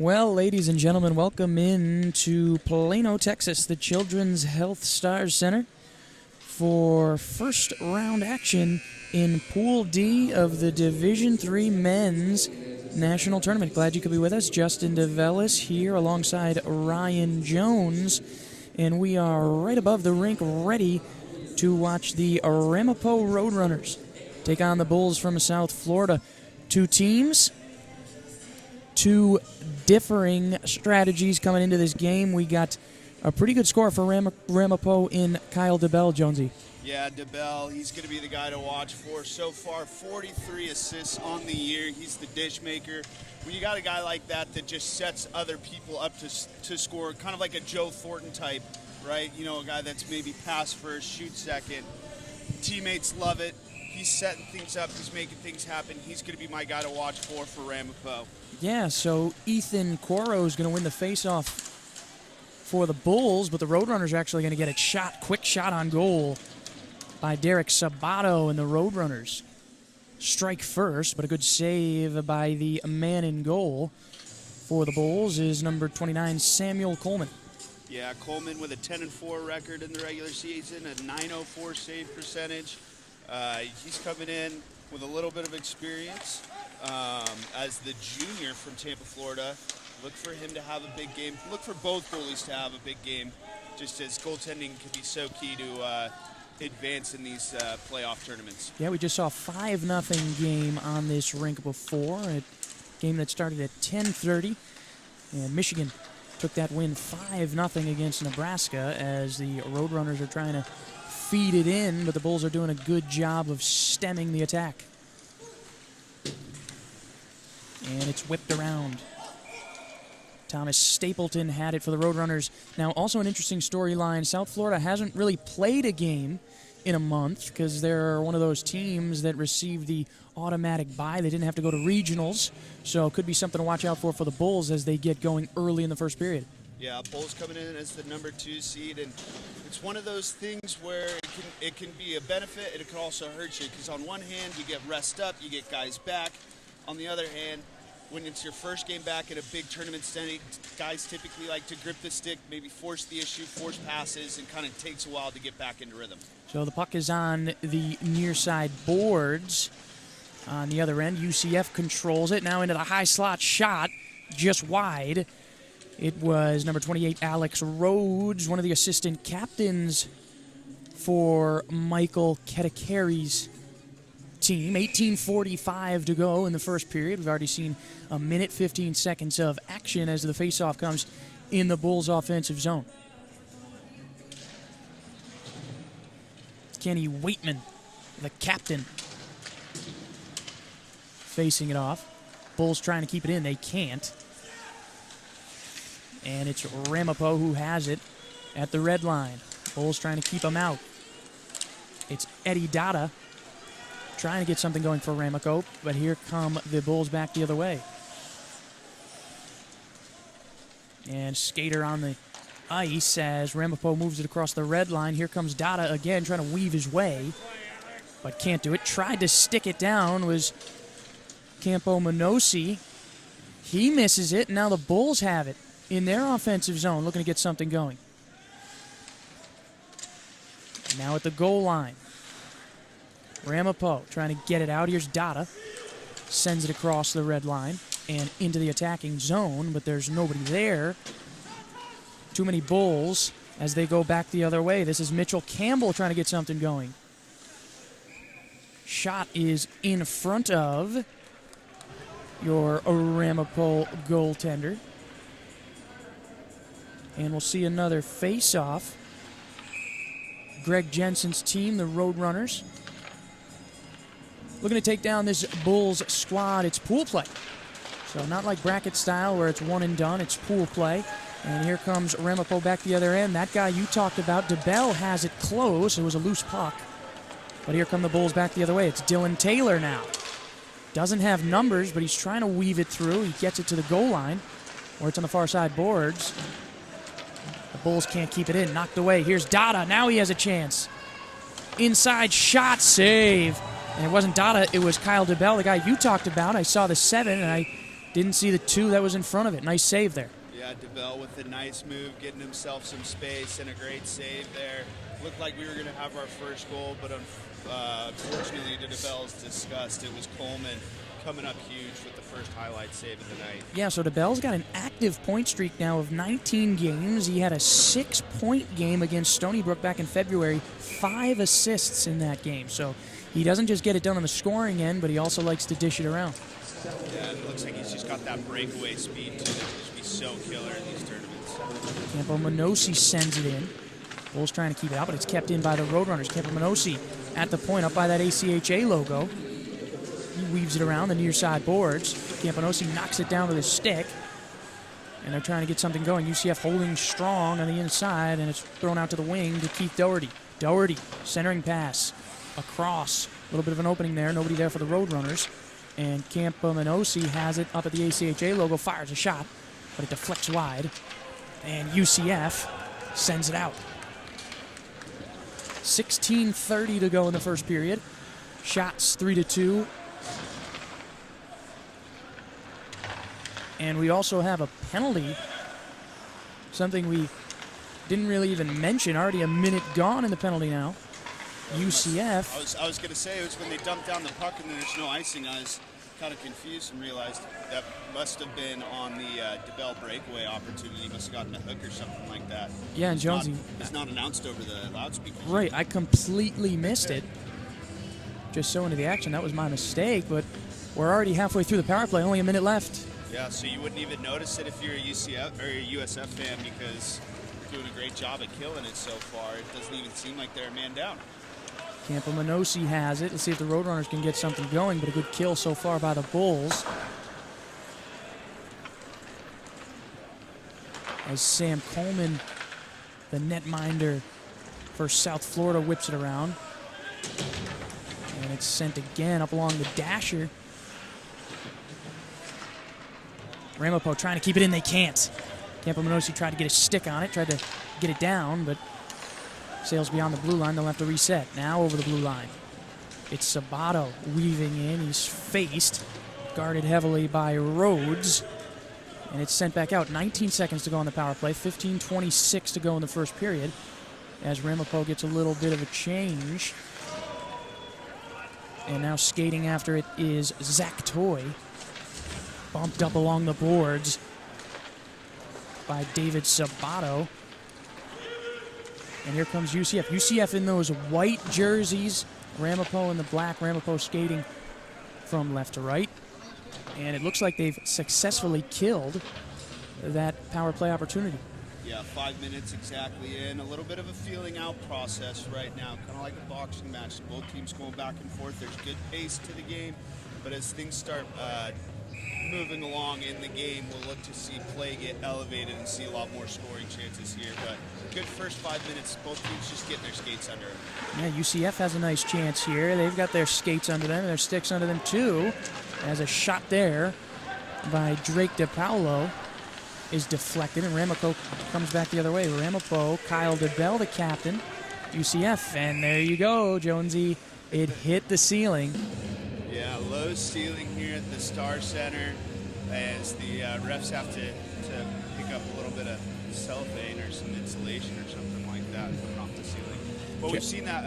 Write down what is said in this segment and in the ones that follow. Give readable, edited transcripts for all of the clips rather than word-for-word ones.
Well, ladies and gentlemen, welcome in to Plano, Texas, the Children's Health Stars Center for first round action in Pool D of the Division III Men's National Tournament. Glad you could be with us. Justin DeVellis here alongside Ryan Jones, and we are right above the rink ready to watch the Ramapo Roadrunners take on the Bulls from South Florida. Two teams, two differing strategies coming into this game. We got a pretty good score for Ramapo in Kyle DeBell, Jonesy. Yeah, DeBell, he's going to be the guy to watch for. So far, 43 assists on the year. He's the dish maker. When you got a guy like that that just sets other people up to score, kind of like a Joe Thornton type, right? You know, a guy that's maybe pass first, shoot second. Teammates love it. He's setting things up. He's making things happen. He's going to be my guy to watch for Ramapo. Yeah, so Ethan Coro is going to win the faceoff for the Bulls, but the Roadrunners are actually going to get a quick shot on goal by Derek Sabato, and the Roadrunners strike first, but a good save by the man in goal for the Bulls is number 29, Samuel Coleman. Yeah, Coleman with a 10-4 record in the regular season, a .904 save percentage. He's coming in with a little bit of experience as the junior from Tampa, Florida. Look for him to have a big game. Look for both goalies to have a big game, just as goaltending can be so key to advance in these playoff tournaments. Yeah, we just saw a 5-0 game on this rink before, a game that started at 10:30, and Michigan took that win 5-0 against Nebraska as the Roadrunners are trying to feed it in, but the Bulls are doing a good job of stemming the attack. And it's whipped around. Thomas Stapleton had it for the Roadrunners. Now, also an interesting storyline, South Florida hasn't really played a game in a month because they're one of those teams that received the automatic bye. They didn't have to go to regionals, so it could be something to watch out for the Bulls as they get going early in the first period. Yeah, Bulls coming in as the number 2 seed, and it's one of those things where it can be a benefit and it can also hurt you, because on one hand you get rest up, you get guys back. On the other hand, when it's your first game back at a big tournament setting, guys typically like to grip the stick, maybe force the issue, force passes, and kind of takes a while to get back into rhythm. So the puck is on the near side boards. On the other end, UCF controls it. Now into the high slot shot, just wide. It was number 28, Alex Rhodes, one of the assistant captains for Michael Ketakari's team. 18:45 to go in the first period. We've already seen a minute, 15 seconds of action as the faceoff comes in the Bulls' offensive zone. Kenny Waitman, the captain, facing it off. Bulls trying to keep it in. They can't. And it's Ramapo who has it at the red line. Bulls trying to keep him out. It's Eddie Dada trying to get something going for Ramapo, but here come the Bulls back the other way. And skater on the ice as Ramapo moves it across the red line. Here comes Dada again trying to weave his way, but can't do it. Tried to stick it down was Campo Minosi. He misses it, and now the Bulls have it in their offensive zone, looking to get something going. Now at the goal line, Ramapo trying to get it out. Here's Dada. Sends it across the red line and into the attacking zone, but there's nobody there. Too many Bulls as they go back the other way. This is Mitchell Campbell trying to get something going. Shot is in front of your Ramapo goaltender. And we'll see another face-off. Greg Jensen's team, the Roadrunners, looking to take down this Bulls squad. It's pool play. So not like bracket style where it's one and done. It's pool play. And here comes Ramapo back the other end. That guy you talked about, DeBell, has it close. It was a loose puck. But here come the Bulls back the other way. It's Dylan Taylor now. Doesn't have numbers, but he's trying to weave it through. He gets it to the goal line, where it's on the far side boards. The Bulls can't keep it in. Knocked away. Here's Dada. Now he has a chance. Inside shot, save. And it wasn't Dada, it was Kyle DeBell, the guy you talked about. I saw the 7, and I Didn't see the 2 that was in front of it. Nice save there. Yeah, DeBell with a nice move, getting himself some space and a great save there. Looked like we were going to have our first goal, but unfortunately, to DeBell's disgust, it was Coleman coming up huge with the first highlight save of the night. Yeah, so DeBell's got an active point streak now of 19 games. He had a 6-point game against Stony Brook back in February, 5 assists in that game. So he doesn't just get it done on the scoring end, but he also likes to dish it around. Yeah, it looks like he's just got that breakaway speed too. That should be so killer in these tournaments. Campo Minosi sends it in. Bulls trying to keep it out, but it's kept in by the Roadrunners. Campo Minosi at the point, up by that ACHA logo. He weaves it around the near side boards. Campanosi knocks it down with his stick. And they're trying to get something going. UCF holding strong on the inside, and it's thrown out to the wing to Keith Doherty. Doherty, centering pass. Across. A little bit of an opening there. Nobody there for the Roadrunners. And Campanosi has it up at the ACHA logo. Fires a shot, but it deflects wide. And UCF sends it out. 16:30 to go in the first period. Shots 3-2. And we also have a penalty, something we didn't really even mention. Already a minute gone in the penalty now. UCF. I was going to say, it was when they dumped down the puck and then there's no icing. I was kind of confused and realized that must have been on the DeBell breakaway opportunity. He must have gotten a hook or something like that. Yeah, and Jonesy. It's not announced over the loudspeaker. Right, I completely missed it. Just so into the action. That was my mistake, but we're already halfway through the power play. Only a minute left. Yeah, so you wouldn't even notice it if you're a UCF or a USF fan because they're doing a great job at killing it so far. It doesn't even seem like they're a man down. Campo Minosi has it. Let's see if the Roadrunners can get something going, but a good kill so far by the Bulls. As Sam Coleman, the netminder for South Florida, whips it around. And it's sent again up along the dasher. Ramapo trying to keep it in, they can't. Campo Minosi tried to get a stick on it, tried to get it down, but sails beyond the blue line. They'll have to reset. Now over the blue line. It's Sabato weaving in. He's faced, guarded heavily by Rhodes, and it's sent back out. 19 seconds to go on the power play. 15:26 to go in the first period as Ramapo gets a little bit of a change. And now skating after it is Zach Toy. Bumped up along the boards by David Sabato. And here comes UCF. UCF in those white jerseys. Ramapo in the black. Ramapo skating from left to right. And it looks like they've successfully killed that power play opportunity. Yeah, 5 minutes exactly in. A little bit of a feeling out process right now. Kind of like a boxing match. Both teams going back and forth. There's good pace to the game. But as things start moving along in the game, we'll look to see play get elevated and see a lot more scoring chances here. But good first 5 minutes, both teams just getting their skates under them. Yeah, UCF has a nice chance here. They've got their skates under them and their sticks under them too. As a shot there by Drake DePaulo is deflected, and Ramapo comes back the other way. Ramapo, Kyle DeBell, the captain, UCF, and there you go, Jonesy. It hit the ceiling. Yeah, low ceiling here at the Star Center as the refs have to pick up a little bit of cellophane or some insulation or something like that coming off the ceiling. But we've seen that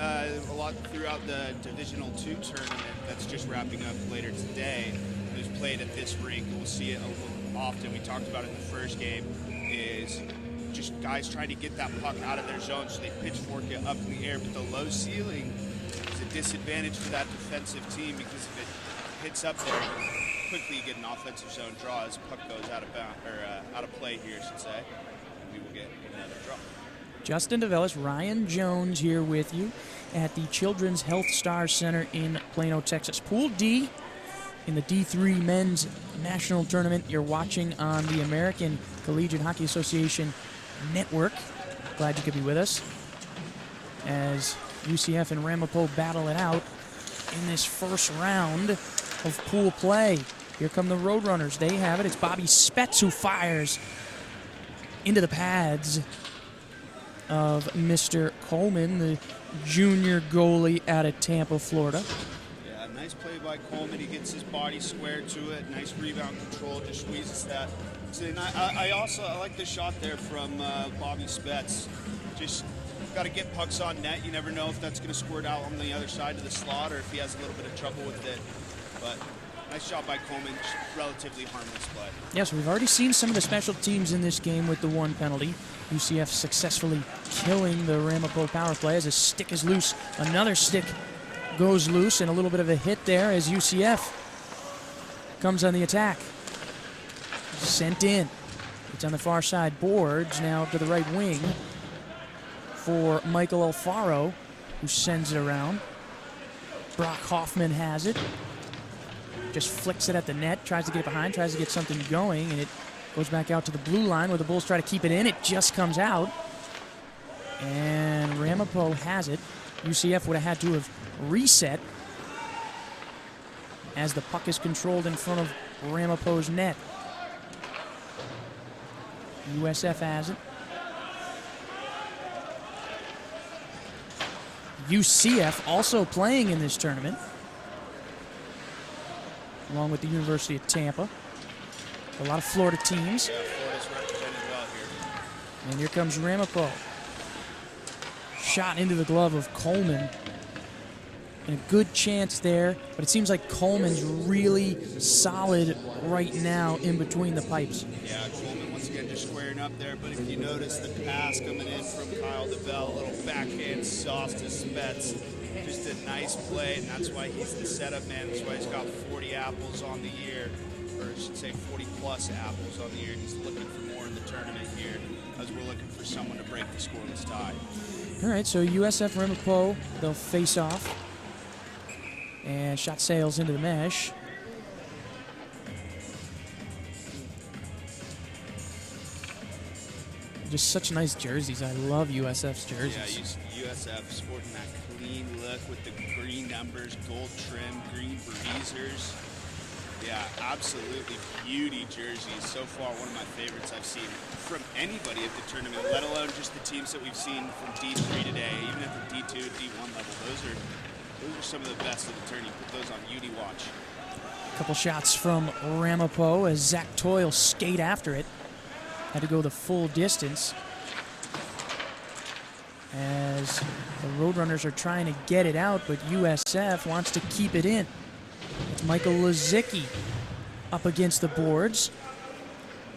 a lot throughout the Divisional II tournament that's just wrapping up later today. It was played at this rink, and we'll see it a little often. We talked about it in the first game, is just guys trying to get that puck out of their zone so they pitchfork it up in the air. But the low ceiling is a disadvantage for that defensive team because if it hits up there, quickly you get an offensive zone draw as puck goes out of bound, or out of play here, I should say. And we will get another draw. Justin DeVellis, Ryan Jones here with you at the Children's Health Star Center in Plano, Texas. Pool D in the D3 Men's National Tournament. You're watching on the American Collegiate Hockey Association Network. Glad you could be with us as UCF and Ramapo battle it out in this first round of pool play. Here come the Roadrunners. They have it. It's Bobby Spetz who fires into the pads of Mr. Coleman, the junior goalie out of Tampa, Florida. Yeah, Nice play by Coleman. He gets his body square to it. Nice rebound control. Just squeezes that. So, and I like the shot there from Bobby Spetz. Just got to get pucks on net. You never know if that's going to squirt out on the other side of the slot or if he has a little bit of trouble with it. But nice shot by Coleman. Relatively harmless play. Yes, we've already seen some of the special teams in this game with the one penalty. UCF successfully killing the Ramapo power play as a stick is loose. Another stick goes loose, and a little bit of a hit there as UCF comes on the attack. Sent in. It's on the far side boards, now to the right wing for Michael Alfaro, who sends it around. Brock Hoffman has it. Just flicks it at the net, tries to get it behind, tries to get something going, and it goes back out to the blue line where the Bulls try to keep it in. It just comes out. And Ramapo has it. UCF would have had to have reset as the puck is controlled in front of Ramapo's net. USF has it. UCF also playing in this tournament, along with the University of Tampa. A lot of Florida teams. Yeah, Florida's represented well here. And here comes Ramapo. Shot into the glove of Coleman. And a good chance there, but it seems like Coleman's really solid right now in between the pipes. Yeah, Coleman once again just squaring up there, but if you notice the pass coming in from Kyle DeBell, a little backhand sauce to Spetz. Just a nice play, and that's why he's the setup man. That's why he's got 40 apples on the year, or I should say 40-plus apples on the year, and he's looking for more in the tournament here as we're looking for someone to break the scoreless tie. All right, so USF Ramapo, they'll face off. And shot sails into the mesh. Just such nice jerseys. I love USF's jerseys. Yeah, USF sporting that clean look with the green numbers, gold trim, green breezers. Yeah, absolutely beauty jerseys. So far, one of my favorites I've seen from anybody at the tournament, let alone just the teams that we've seen from D3 today, even at the D2, D1 level. Those are some of the best of the tourney. Put those on Uni Watch. A couple shots from Ramapo as Zach Toyle skate after it. Had to go the full distance as the Roadrunners are trying to get it out, but USF wants to keep it in. It's Michael Lazicki up against the boards.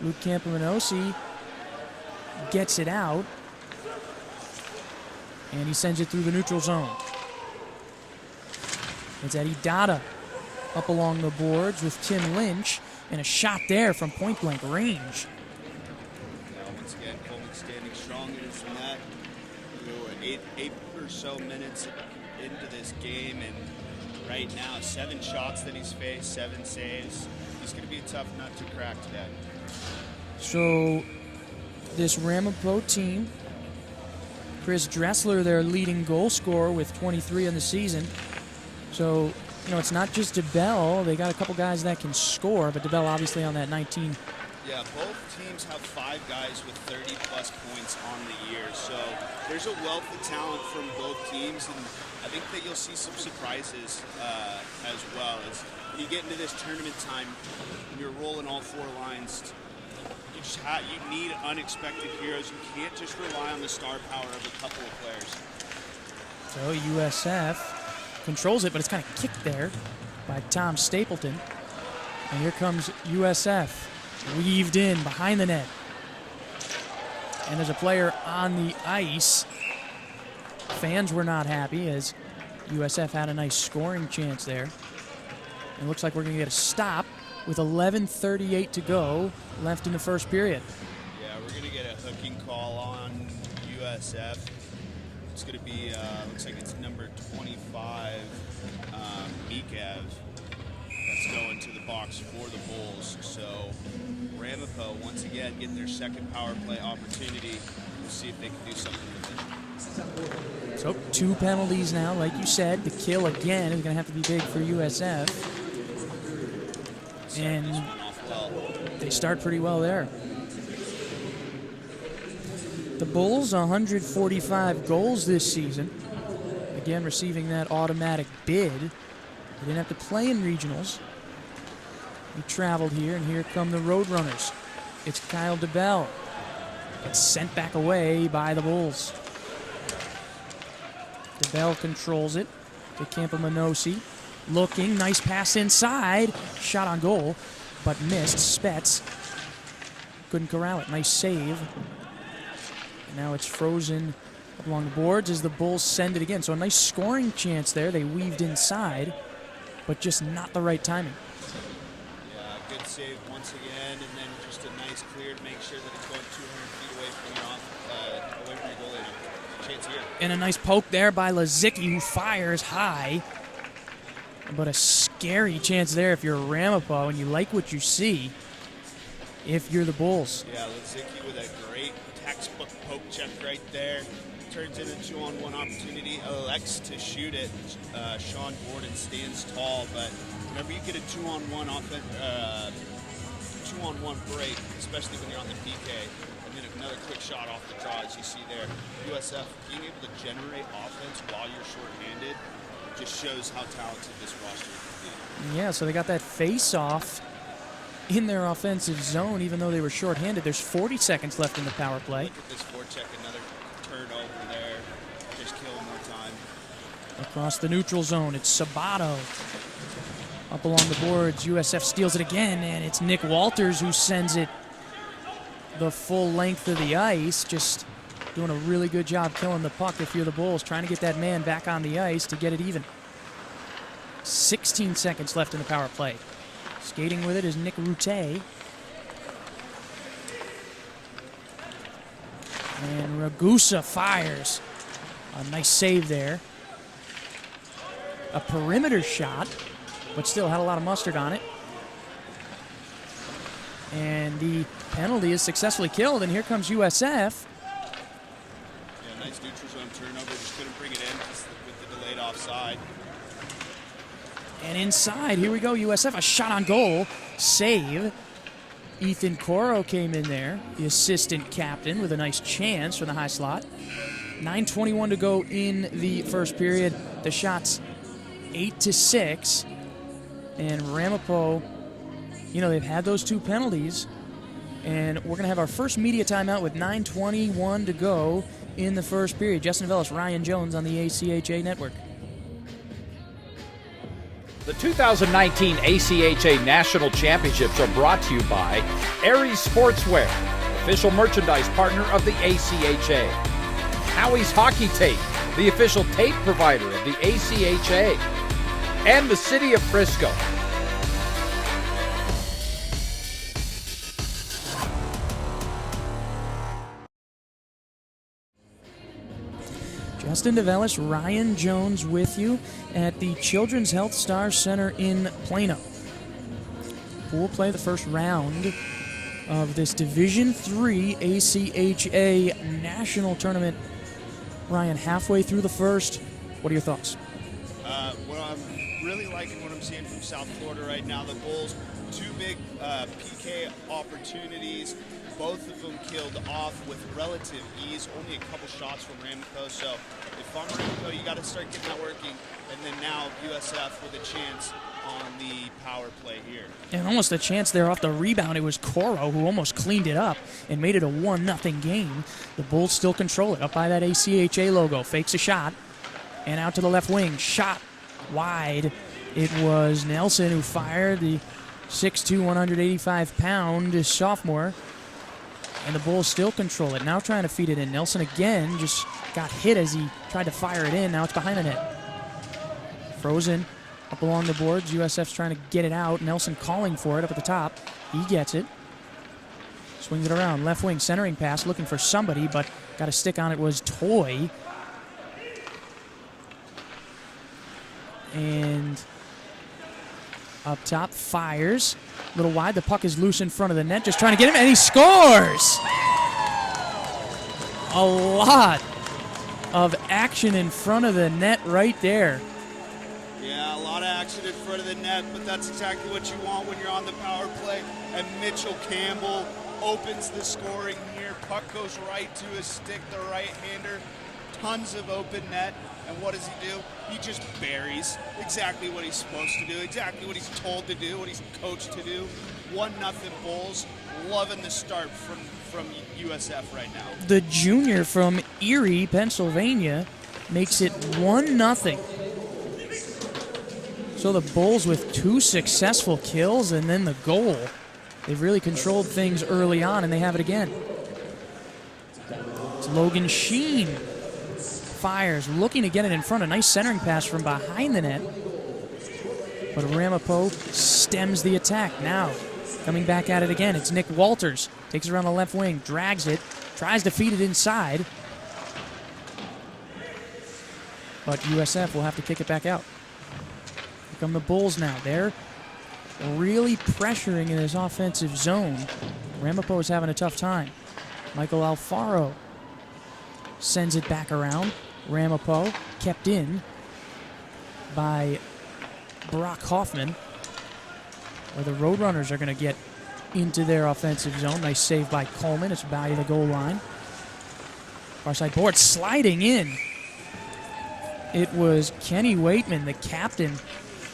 Luke Campominosi gets it out, and he sends it through the neutral zone. It's Eddie Dada up along the boards with Tim Lynch, and a shot there from point-blank range. Once again, Coleman standing strong in his net. We're 8 or so minutes into this game, and right now, 7 shots that he's faced, 7 saves. He's going to be a tough nut to crack today. So this Ramapo team, Chris Dressler, their leading goal scorer with 23 on the season. So, it's not just DeBell. They got a couple guys that can score, but DeBell obviously on that 19. Yeah, both teams have 5 guys with 30-plus points on the year. So there's a wealth of talent from both teams, and I think that you'll see some surprises as well. As you get into this tournament time, and you're rolling all 4 lines, you need unexpected heroes. You can't just rely on the star power of a couple of players. So USF controls it, but it's kind of kicked there by Tom Stapleton. And here comes USF, weaved in behind the net. And there's a player on the ice. Fans were not happy as USF had a nice scoring chance there. It looks like we're going to get a stop with 11:38 to go left in the first period. Yeah, we're going to get a hooking call on USF. It's going to be, looks like it's number 25, Mikev. That's going to the box for the Bulls. So Ramapo, once again, getting their second power play opportunity. We'll see if they can do something with it. So 2 penalties now, like you said. The kill again is going to have to be big for USF. And they start pretty well there. The Bulls, 145 goals this season. Again, receiving that automatic bid. He didn't have to play in regionals. He traveled here, and here come the Roadrunners. It's Kyle DeBell. Gets sent back away by the Bulls. DeBell controls it to Campomanosi. Looking, nice pass inside. Shot on goal, but missed. Spets couldn't corral it. Nice save. And now it's frozen up along the boards as the Bulls send it again. So a nice scoring chance there. They weaved inside, but just not the right timing. Yeah, good save once again, and then just a nice clear to make sure that it's going 200 feet away from your goalie. Chance here. And a nice poke there by Lazicki, who fires high. But a scary chance there if you're Ramapo and you like what you see if you're the Bulls. Yeah, Lazicki with a great textbook poke check right there. Turns in a 2-on-1 opportunity, elects to shoot it. Sean Gordon stands tall, but whenever you get a 2-on-1 break, especially when you're on the PK, and then another quick shot off the draw, as you see there, USF being able to generate offense while you're shorthanded just shows how talented this roster can be. Yeah, so they got that face-off in their offensive zone, even though they were shorthanded. There's 40 seconds left in the power play. Look at this forecheck, another turnover there. Just killing more time. Across the neutral zone, it's Sabato. Up along the boards, USF steals it again, and it's Nick Walters who sends it the full length of the ice. Just doing a really good job killing the puck if you're the Bulls, trying to get that man back on the ice to get it even. 16 seconds left in the power play. Skating with it is Nick Route. And Ragusa fires. A nice save there. A perimeter shot, but still had a lot of mustard on it. And the penalty is successfully killed, and here comes USF. Yeah, nice neutral zone turnover. Just couldn't bring it in with the delayed offside. And inside, here we go, USF, a shot on goal, save. Ethan Coro came in there, the assistant captain, with a nice chance from the high slot. 9:21 to go in the first period. The shot's 8-6. And Ramapo, you know, they've had those two penalties. And we're going to have our first media timeout with 9:21 to go in the first period. Justin Vellis, Ryan Jones on the ACHA Network. The 2019 ACHA National Championships are brought to you by Aries Sportswear, official merchandise partner of the ACHA. Howie's Hockey Tape, the official tape provider of the ACHA. And the City of Frisco. Justin DeVellis, Ryan Jones with you at the Children's Health Star Center in Plano. We'll play the first round of this Division III ACHA National Tournament. Ryan, halfway through the first, what are your thoughts? Well, I'm really liking what I'm seeing from South Florida right now. The Bulls, two big PK opportunities. Both of them killed off with relative ease, only a couple shots from Ramapo. So if I'm Ramapo, you got to start getting that working. And then now USF with a chance on the power play here. And almost a chance there off the rebound. It was Coro who almost cleaned it up and made it a 1-0 game. The Bulls still control it up by that ACHA logo. Fakes a shot and out to the left wing. Shot wide. It was Nelson who fired, the 6'2", 185-pound sophomore. And the Bulls still control it. Now trying to feed it in. Nelson again just got hit as he tried to fire it in. Now it's behind the net. Frozen up along the boards. USF's trying to get it out. Nelson calling for it up at the top. He gets it. Swings it around. Left wing centering pass looking for somebody, but got a stick on it was Toy. And up top, fires. A little wide. The puck is loose in front of the net. Just trying to get him, and he scores! A lot of action in front of the net right there. Yeah, a lot of action in front of the net, but that's exactly what you want when you're on the power play. And Mitchell Campbell opens the scoring here. Puck goes right to his stick, the right-hander. tons of open net. And what does he do? He just buries exactly what he's supposed to do, exactly what he's told to do, what he's coached to do. 1-0 Bulls. Loving the start from USF right now. The junior from Erie, Pennsylvania, makes it 1-0. So the Bulls with 2 successful kills and then the goal. They've really controlled things early on, and they have it again. It's Logan Sheen. Fires, looking to get it in front. A nice centering pass from behind the net. But Ramapo stems the attack. Now, coming back at it again, it's Nick Walters. Takes it around the left wing, drags it, tries to feed it inside. But USF will have to kick it back out. Here come the Bulls now. They're really pressuring in this offensive zone. Ramapo is having a tough time. Michael Alfaro sends it back around. Ramapo kept in by Brock Hoffman. Where the Roadrunners are going to get into their offensive zone. Nice save by Coleman. It's by the goal line. Far side board sliding in. It was Kenny Waitman, the captain,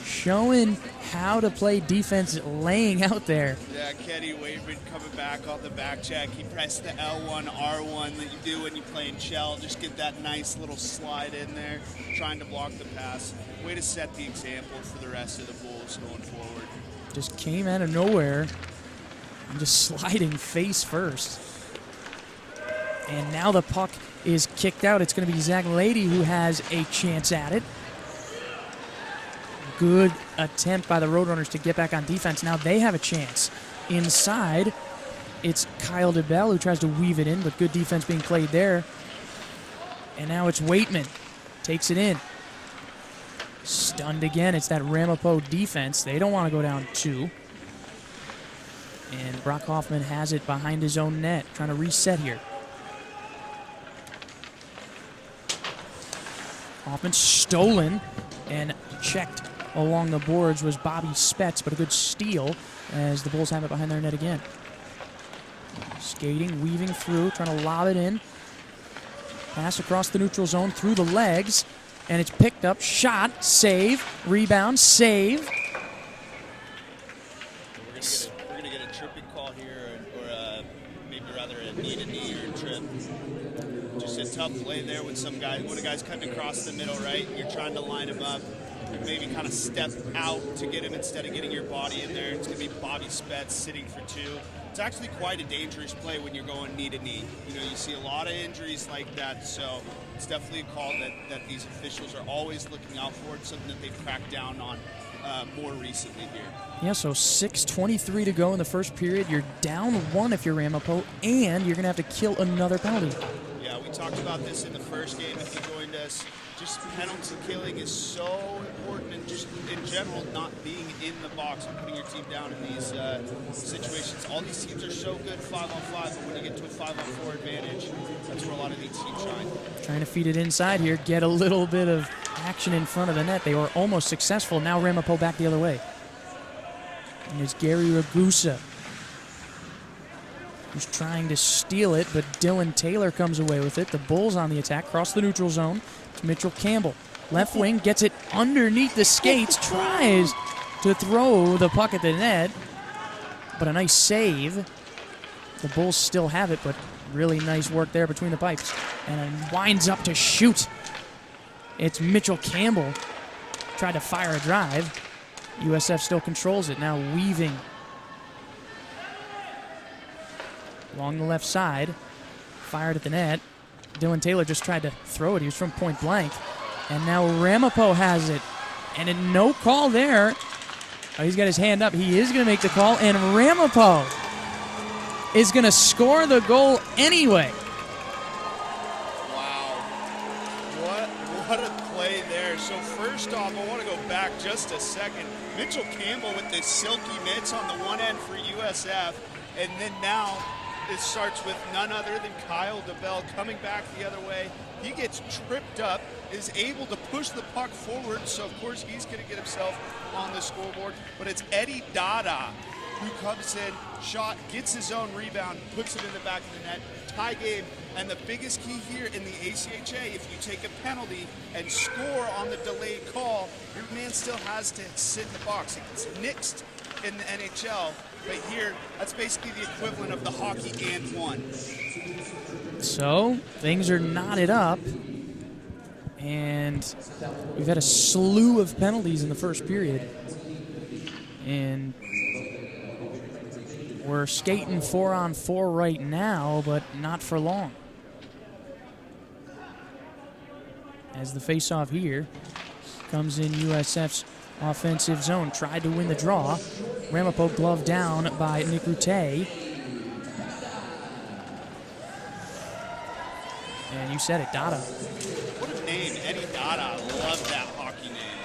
showing how to play defense, laying out there. Yeah, Kenny Waitman coming back on the back check. He pressed the L1, R1 that you do when you play in shell. Just get that nice little slide in there, trying to block the pass. Way to set the example for the rest of the Bulls going forward. Just came out of nowhere and just sliding face first. And now the puck is kicked out. It's going to be Zach Lady who has a chance at it. Good attempt by the Roadrunners to get back on defense. Now they have a chance. Inside, it's Kyle DeBell who tries to weave it in, but good defense being played there. And now it's Waitman. Takes it in. Stunned again. It's that Ramapo defense. They don't want to go down 2. And Brock Hoffman has it behind his own net, trying to reset here. Hoffman stolen and checked along the boards was Bobby Spetz, but a good steal as the Bulls have it behind their net again. Skating, weaving through, trying to lob it in. Pass across the neutral zone through the legs, and it's picked up. Shot, save, rebound, save. We're gonna get a tripping call here, or maybe rather a knee or a trip. Just a tough play there with some guy. When a guy's cutting across the middle, right? You're trying to line him up. Maybe kind of step out to get him instead of getting your body in there. It's going to be Bobby Spetz sitting for 2. It's actually quite a dangerous play when you're going knee to knee. You know, you see a lot of injuries like that, so it's definitely a call that these officials are always looking out for. It's something that they've cracked down on more recently here. Yeah, so 6:23 to go in the first period. You're down 1 if you're Ramapo, and you're going to have to kill another penalty. Yeah, we talked about this in the first game if you joined us. Just penalty killing is so important, and just in general, not being in the box and putting your team down in these situations. All these teams are so good 5-on-5, but when you get to a 5-on-4 advantage, that's where a lot of these teams shine. Trying to feed it inside here, get a little bit of action in front of the net. They were almost successful. Now Ramapo back the other way. And it's Gary Ragusa who's trying to steal it, but Dylan Taylor comes away with it. The Bulls on the attack, cross the neutral zone. It's Mitchell Campbell. Left wing, gets it underneath the skates, tries to throw the puck at the net, but a nice save. The Bulls still have it, but really nice work there between the pipes. And it winds up to shoot. It's Mitchell Campbell. Tried to fire a drive. USF still controls it. Now weaving along the left side. Fired at the net. Dylan Taylor just tried to throw it. He was from point blank. And now Ramapo has it. And a no call there. Oh, he's got his hand up. He is going to make the call. And Ramapo is going to score the goal anyway. Wow. What a play there. So first off, I want to go back just a second. Mitchell Campbell with the silky mitts on the one end for USF. And then now it starts with none other than Kyle DeBell coming back the other way. He gets tripped up, is able to push the puck forward, so of course he's going to get himself on the scoreboard. But it's Eddie Dada who comes in, shot, gets his own rebound, puts it in the back of the net. Tie game. And the biggest key here in the ACHA, if you take a penalty and score on the delayed call, your man still has to sit in the box. It's nixed in the NHL, but here, that's basically the equivalent of the hockey and one. So things are knotted up, and we've had a slew of penalties in the first period. And we're skating 4-on-4 right now, but not for long. As the face-off here comes in USF's offensive zone. Tried to win the draw. Ramapo gloved down by Nick Route. And you said it, Dada. What a name, Eddie Dada. I love that hockey name.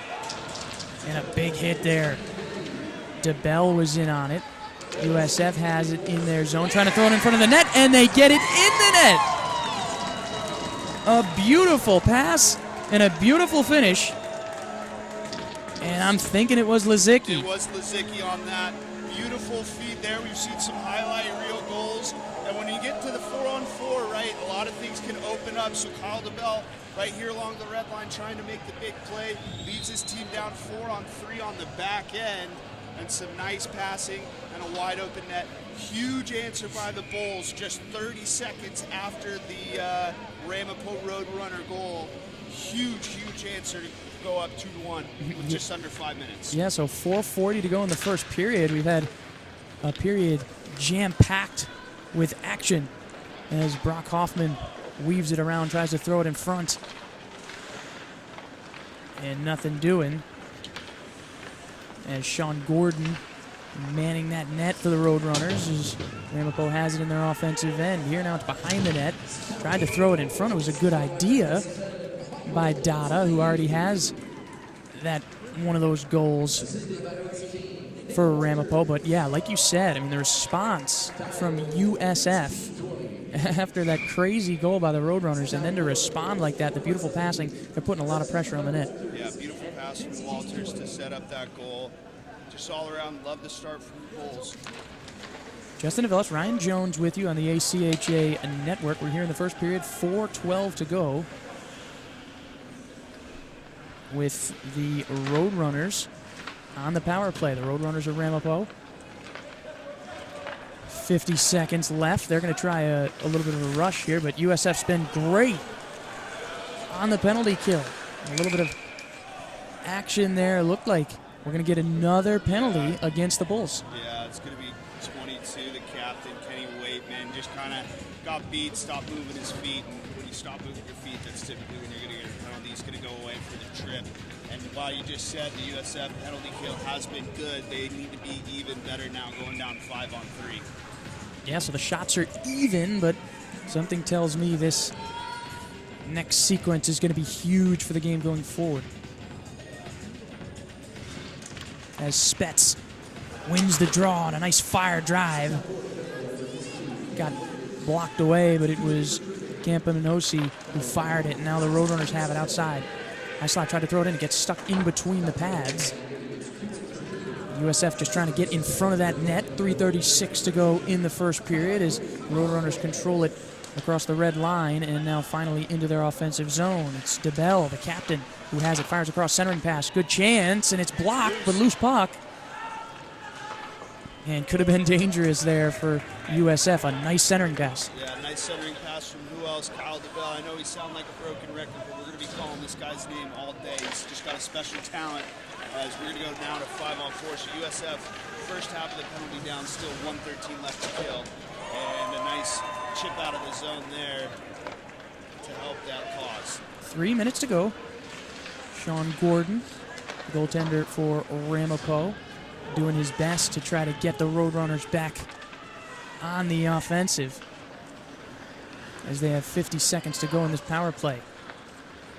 And a big hit there. DeBell was in on it. USF has it in their zone, trying to throw it in front of the net, and they get it in the net. A beautiful pass and a beautiful finish. And I'm thinking it was Lizicki. It was Lizicki on that. Beautiful feed there. We've seen some highlight reel goals. And when you get to the 4-on-4, right, a lot of things can open up. So Kyle DeBell right here along the red line trying to make the big play. Leaves his team down 4-on-3 on the back end. And some nice passing and a wide open net. Huge answer by the Bulls just 30 seconds after the Ramapo Roadrunner goal. Huge answer to go up 2-1 with just under 5 minutes. Yeah, so 4:40 to go in the first period. We've had a period jam-packed with action as Brock Hoffman weaves it around, tries to throw it in front. And nothing doing. As Sean Gordon manning that net for the Roadrunners as Ramapo has it in their offensive end. Here now it's behind the net. Tried to throw it in front. It was a good idea by Dada, who already has that one of those goals for Ramapo. But yeah, like you said, I mean, the response from USF after that crazy goal by the Roadrunners, and then to respond like that, the beautiful passing, they're putting a lot of pressure on the net. Yeah, beautiful pass from Walters to set up that goal. Just all around, love the start from the Bulls. Justin Aviles, Ryan Jones with you on the ACHA Network. We're here in the first period, 4:12 to go, with the Roadrunners on the power play. The Roadrunners of Ramapo. 50 seconds left. They're going to try a little bit of a rush here, but USF's been great on the penalty kill. A little bit of action there. Looked like we're going to get another penalty against the Bulls. Yeah, it's going to be 22. The captain, Kenny Waitman, just kind of got beat, stopped moving his feet. And when you stop moving your feet, that's typically when you're going to get a penalty. He's going to go away for the trip. And while you just said the USF penalty kill has been good, they need to be even better now going down 5-on-3. Yeah, so the shots are even, but something tells me this next sequence is going to be huge for the game going forward. As Spets wins the draw on a nice fire drive. Got blocked away, but it was Campanosi who fired it, and now the Roadrunners have it outside. Islot tried to throw it in. It gets stuck in between the pads. USF just trying to get in front of that net. 3:36 to go in the first period as Roadrunners control it across the red line and now finally into their offensive zone. It's DeBell, the captain, who has it. Fires across, centering pass. Good chance, and it's blocked, but loose puck. And could have been dangerous there for USF. A nice centering pass. Yeah, nice centering pass from who else? Kyle DeBell. I know he sounds like a broken record, but we're going to be calling this guy's name all day. He's just got a special talent. As we're going to go down to 5-on-4. So USF, first half of the penalty down, still 1:13 left to kill. And a nice chip out of the zone there to help that cause. 3 minutes to go. Sean Gordon, the goaltender for Ramapo, doing his best to try to get the Roadrunners back on the offensive as they have 50 seconds to go in this power play.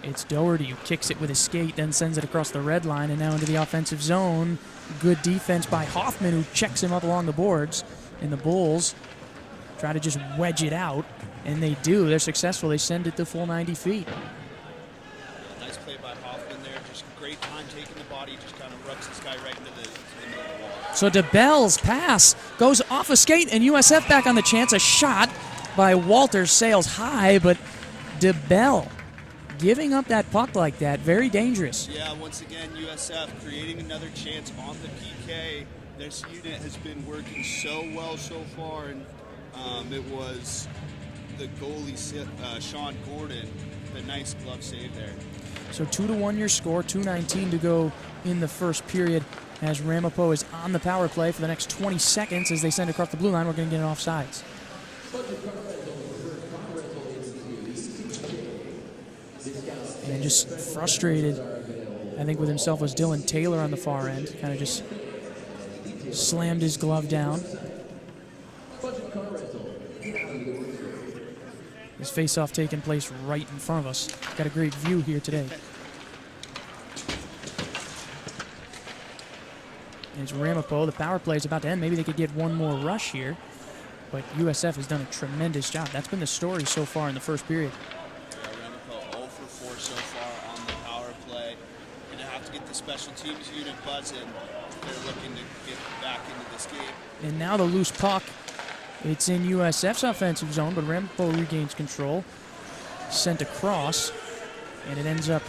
It's Doherty who kicks it with his skate, then sends it across the red line and now into the offensive zone. Good defense by Hoffman, who checks him up along the boards. And the Bulls try to just wedge it out, and they do. They're successful. They send it the full 90 feet. Nice play by Hoffman there. Just great time time taking the body, just kind of rubs this guy right into the middle of the wall. So DeBell's pass goes off a skate, and USF back on the chance. A shot by Walters sails high, but DeBell giving up that puck like that, very dangerous. Yeah, once again, USF creating another chance on the PK. This unit has been working so well so far, and it was the goalie, Sean Gordon, the nice glove save there. So 2-1 your score, 2:19 to go in the first period as Ramapo is on the power play for the next 20 seconds as they send across the blue line. We're going to get it offsides. And just frustrated, I think, with himself was Dylan Taylor on the far end. Kind of just slammed his glove down. His face-off taking place right in front of us. Got a great view here today. And it's Ramapo. The power play is about to end. Maybe they could get one more rush here. But USF has done a tremendous job. That's been the story so far in the first period. Yeah, Ramapo 0 for 4 so far on the power play. Going to have to get the special teams unit buzzing. They're looking to get back into this game. And now the loose puck. It's in USF's offensive zone, but Ramapo regains control. Sent across, and it ends up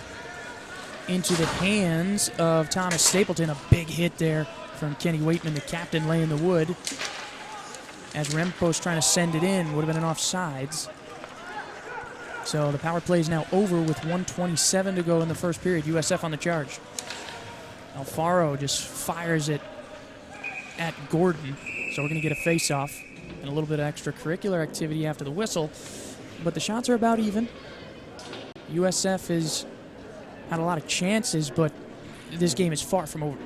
into the hands of Thomas Stapleton. A big hit there from Kenny Waitman, the captain, laying the wood. As Ramapo's trying to send it in, would have been an offsides. So the power play is now over with 1:27 to go in the first period. USF on the charge. Alfaro just fires it at Gordon. So we're going to get a face-off and a little bit of extracurricular activity after the whistle. But the shots are about even. USF has had a lot of chances, but this game is far from over.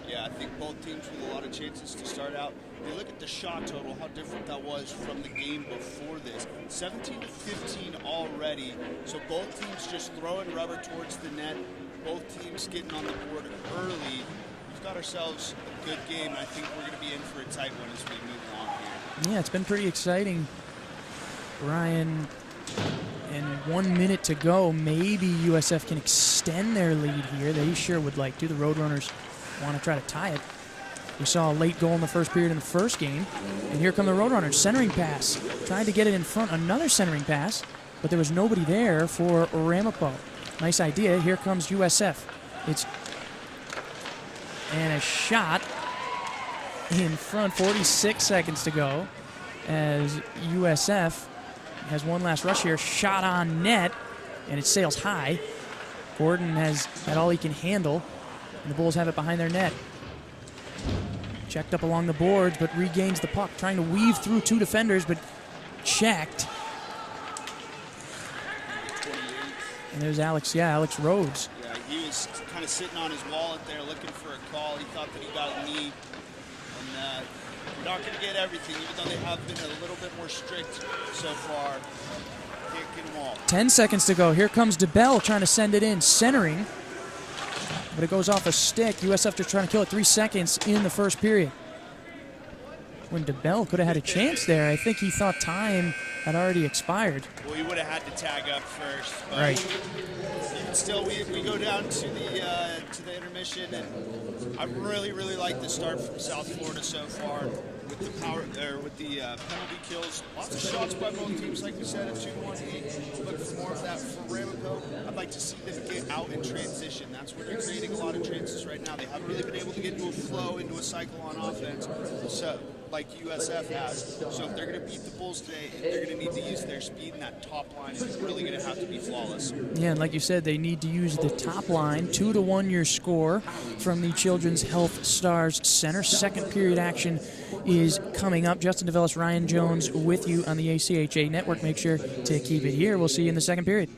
Yeah, I think both teams with a lot of chances to start out. If you look at the shot total, how different that was from the game before this. 17-15 already. So both teams just throwing rubber towards the net. Both teams getting on the board early. We've got ourselves a good game. I think we're going to be in for a tight one as we move along here. Yeah, it's been pretty exciting, Ryan. And 1 minute to go. Maybe USF can extend their lead here. They sure would like to. The Roadrunners want to try to tie it. We saw a late goal in the first period in the first game. And here come the Roadrunners. Centering pass. Trying to get it in front. Another centering pass. But there was nobody there for Ramapo. Nice idea. Here comes USF. And a shot in front. 46 seconds to go as USF has one last rush here. Shot on net, and it sails high. Gordon has had all he can handle, and the Bulls have it behind their net. Checked up along the boards, but regains the puck, trying to weave through two defenders, but checked. And there's Alex Rhodes. Yeah, he was kind of sitting on his wallet there looking for a call. He thought that he got a knee. And we're not going to get everything, even though they have been a little bit more strict so far. Can't get them all. 10 seconds to go. Here comes DeBell trying to send it in, centering. But it goes off a stick. USF just trying to kill it. 3 seconds in the first period. When DeBell could have had a chance there, I think he thought time had already expired. Well, he would have had to tag up first. But right. Still, we go down to the intermission, and I really like the start from South Florida so far with the penalty kills. Lots of shots by both teams, like we said, at 2-1. Look for more of that from Ramapo. I'd like to see them get out in transition. That's where they're creating a lot of chances right now. They haven't really been able to get into a flow, into a cycle on offense. So, like USF has. So if they're going to beat the Bulls today, they're going to need to use their speed, and that top line is really going to have to be flawless. Yeah, and like you said, they need to use the top line. 2-1 your score from the Children's Health Stars Center. Second period action is coming up. Justin DeVellis, Ryan Jones with you on the ACHA Network. Make sure to keep it here. We'll see you in the second period.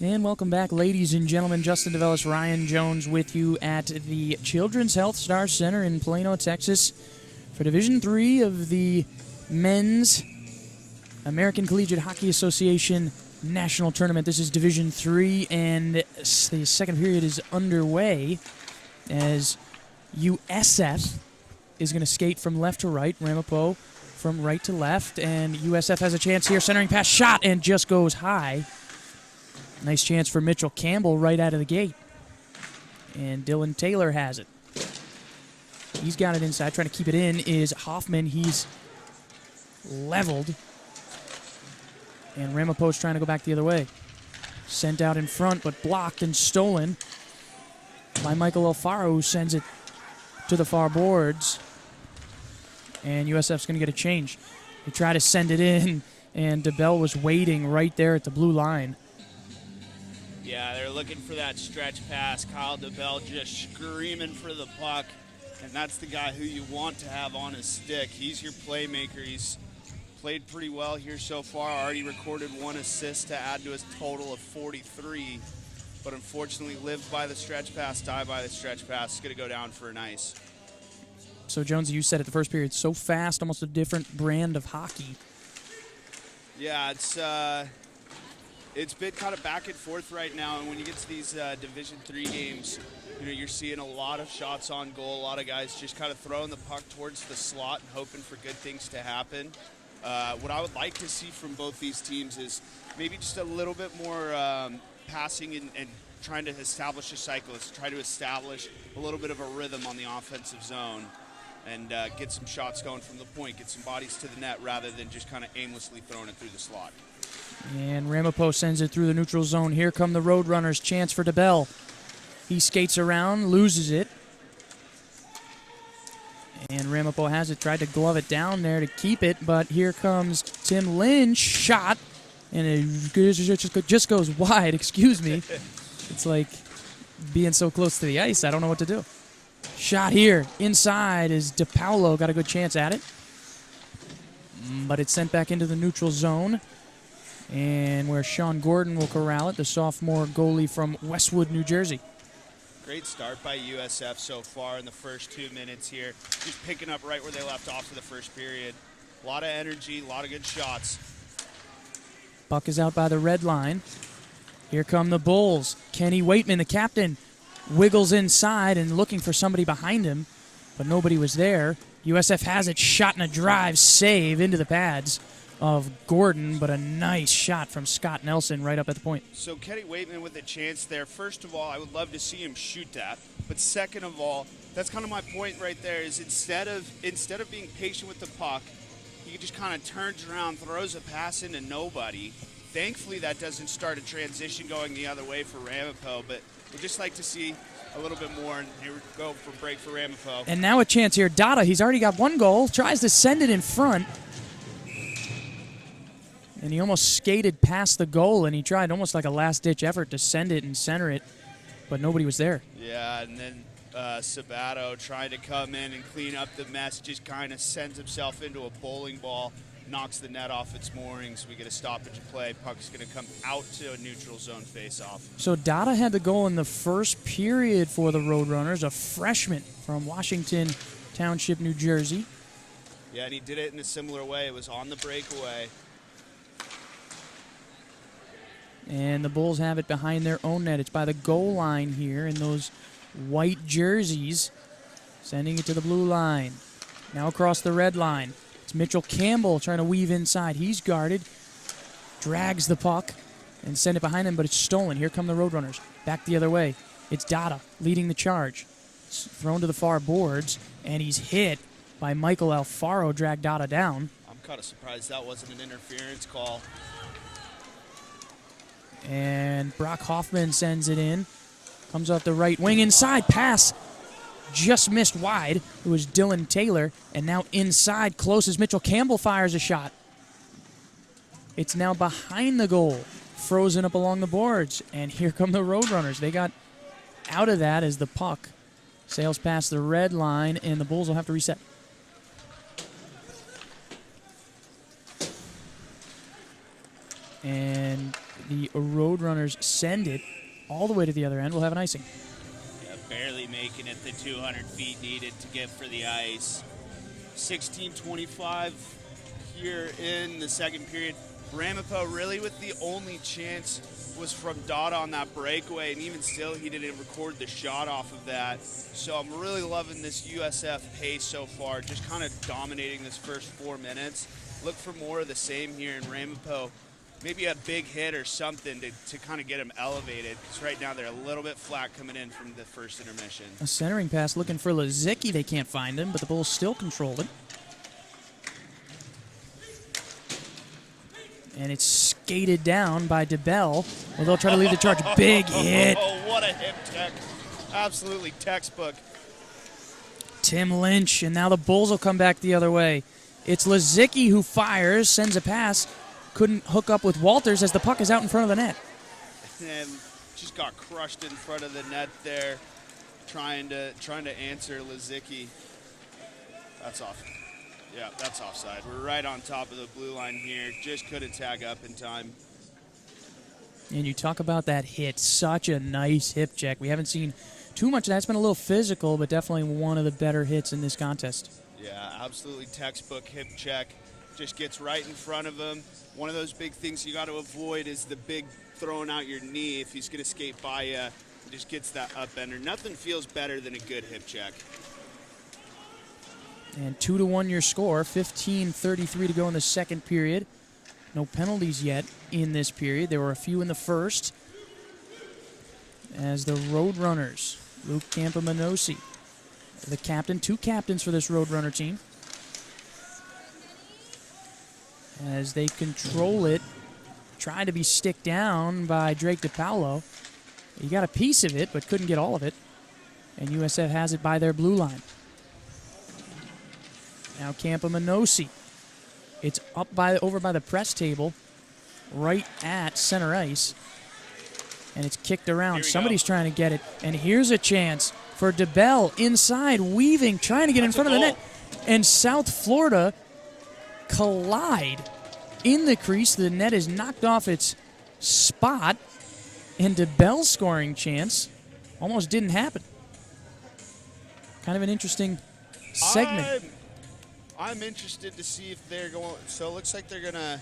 And welcome back, ladies and gentlemen. Justin DeVellis, Ryan Jones with you at the Children's Health Star Center in Plano, Texas for Division III of the Men's American Collegiate Hockey Association National Tournament. This is Division III, and the second period is underway as USF is going to skate from left to right, Ramapo from right to left, and USF has a chance here. Centering pass, shot, and just goes high. Nice chance for Mitchell Campbell right out of the gate. And Dylan Taylor has it. He's got it inside. Trying to keep it in is Hoffman. He's leveled. And Ramapo's trying to go back the other way. Sent out in front, but blocked and stolen by Michael Alfaro, who sends it to the far boards. And USF's going to get a change. They try to send it in, and DeBell was waiting right there at the blue line. Yeah, they're looking for that stretch pass. Kyle DeBell just screaming for the puck, and that's the guy who you want to have on his stick. He's your playmaker. He's played pretty well here so far. Already recorded 1 assist to add to his total of 43, but unfortunately lived by the stretch pass, die by the stretch pass. It's going to go down for an ice. So, Jonesy, you said it the first period, so fast, almost a different brand of hockey. Yeah, it's been kind of back and forth right now, and when you get to these Division III games, you're seeing a lot of shots on goal, a lot of guys just kind of throwing the puck towards the slot and hoping for good things to happen. What I would like to see from both these teams is maybe just a little bit more passing and trying to establish a cycle. It's try to establish a little bit of a rhythm on the offensive zone and get some shots going from the point, get some bodies to the net rather than just kind of aimlessly throwing it through the slot. And Ramapo sends it through the neutral zone. Here come the Roadrunners. Chance for DeBell. He skates around, loses it. And Ramapo has it, tried to glove it down there to keep it, but here comes Tim Lynch. Shot, and it just goes wide. Excuse me. It's like being so close to the ice, I don't know what to do. Shot here. Inside is DePaulo. Got a good chance at it. But it's sent back into the neutral zone. And where Sean Gordon will corral it, the sophomore goalie from Westwood, New Jersey. Great start by USF so far in the first 2 minutes here. Just picking up right where they left off for the first period. A lot of energy, a lot of good shots. Puck is out by the red line. Here come the Bulls. Kenny Waitman, the captain, wiggles inside and looking for somebody behind him, but nobody was there. USF has it, shot in a drive, save into the pads of Gordon, but a nice shot from Scott Nelson right up at the point. So Kenny Waitman with a chance there. First of all, I would love to see him shoot that. But second of all, that's kind of my point right there is instead of being patient with the puck, he just kind of turns around, throws a pass into nobody. Thankfully, that doesn't start a transition going the other way for Ramapo, but we'd just like to see a little bit more, and here we go for break for Ramapo. And now a chance here. Dada, he's already got one goal, tries to send it in front. And he almost skated past the goal, and he tried almost like a last-ditch effort to send it and center it, but nobody was there. Yeah, and then Sabato trying to come in and clean up the mess, just kind of sends himself into a bowling ball, knocks the net off its moorings. We get a stoppage of play. Puck's going to come out to a neutral zone face-off. So Dada had the goal in the first period for the Roadrunners, a freshman from Washington Township, New Jersey. Yeah, and he did it in a similar way. It was on the breakaway. And the Bulls have it behind their own net. It's by the goal line here in those white jerseys. Sending it to the blue line. Now across the red line. It's Mitchell Campbell trying to weave inside. He's guarded. Drags the puck and send it behind him, but it's stolen. Here come the Roadrunners. Back the other way. It's Dada leading the charge. It's thrown to the far boards, and he's hit by Michael Alfaro. Dragged Dada down. I'm kind of surprised that wasn't an interference call. And Brock Hoffman sends it in. Comes off the right wing inside. Pass just missed wide. It was Dylan Taylor. And now inside close as Mitchell Campbell fires a shot. It's now behind the goal. Frozen up along the boards. And here come the Roadrunners. They got out of that as the puck sails past the red line. And the Bulls will have to reset. And The Roadrunners send it all the way to the other end. We'll have an icing. Yeah, barely making it the 200 feet needed to get for the ice. 16:25 here in the second period. Ramapo really with the only chance was from Dada on that breakaway, and even still he didn't record the shot off of that. So I'm really loving this USF pace so far, just kind of dominating this first 4 minutes. Look for more of the same here in Ramapo. Maybe a big hit or something to kind of get them elevated, because right now they're a little bit flat coming in from the first intermission. A centering pass looking for Lazicki. They can't find him, but the Bulls still control it. And it's skated down by DeBell. Well, they'll try to leave the charge. Big hit. Oh, what a hip check. Absolutely textbook. Tim Lynch, and now the Bulls will come back the other way. It's Lazicki who fires, sends a pass. Couldn't hook up with Walters as the puck is out in front of the net. And just got crushed in front of the net there, trying to answer Lazicki. That's off. Yeah, that's offside. We're right on top of the blue line here. Just couldn't tag up in time. And you talk about that hit. Such a nice hip check. We haven't seen too much of that. It's been a little physical, but definitely one of the better hits in this contest. Yeah, absolutely textbook hip check. Just gets right in front of him. One of those big things you got to avoid is the big throwing out your knee. If he's going to skate by you, he just gets that upender. Nothing feels better than a good hip check. And 2-1 your score. 15:33 to go in the second period. No penalties yet in this period. There were a few in the first. As the Roadrunners, Luke Campamanosi, the captain, 2 captains for this Roadrunner team. As they control it, trying to be stick down by Drake DePaulo. He got a piece of it, but couldn't get all of it. And USF has it by their blue line. Now Campamanosi. It's up over by the press table, right at center ice. And it's kicked around. Somebody's trying to get it. And here's a chance for DeBell inside, weaving, trying to get in front of the net. And South Florida collide in the crease. The net is knocked off its spot. And DeBell's scoring chance almost didn't happen. Kind of an interesting segment. I'm interested to see if they're going. So it looks like they're going to.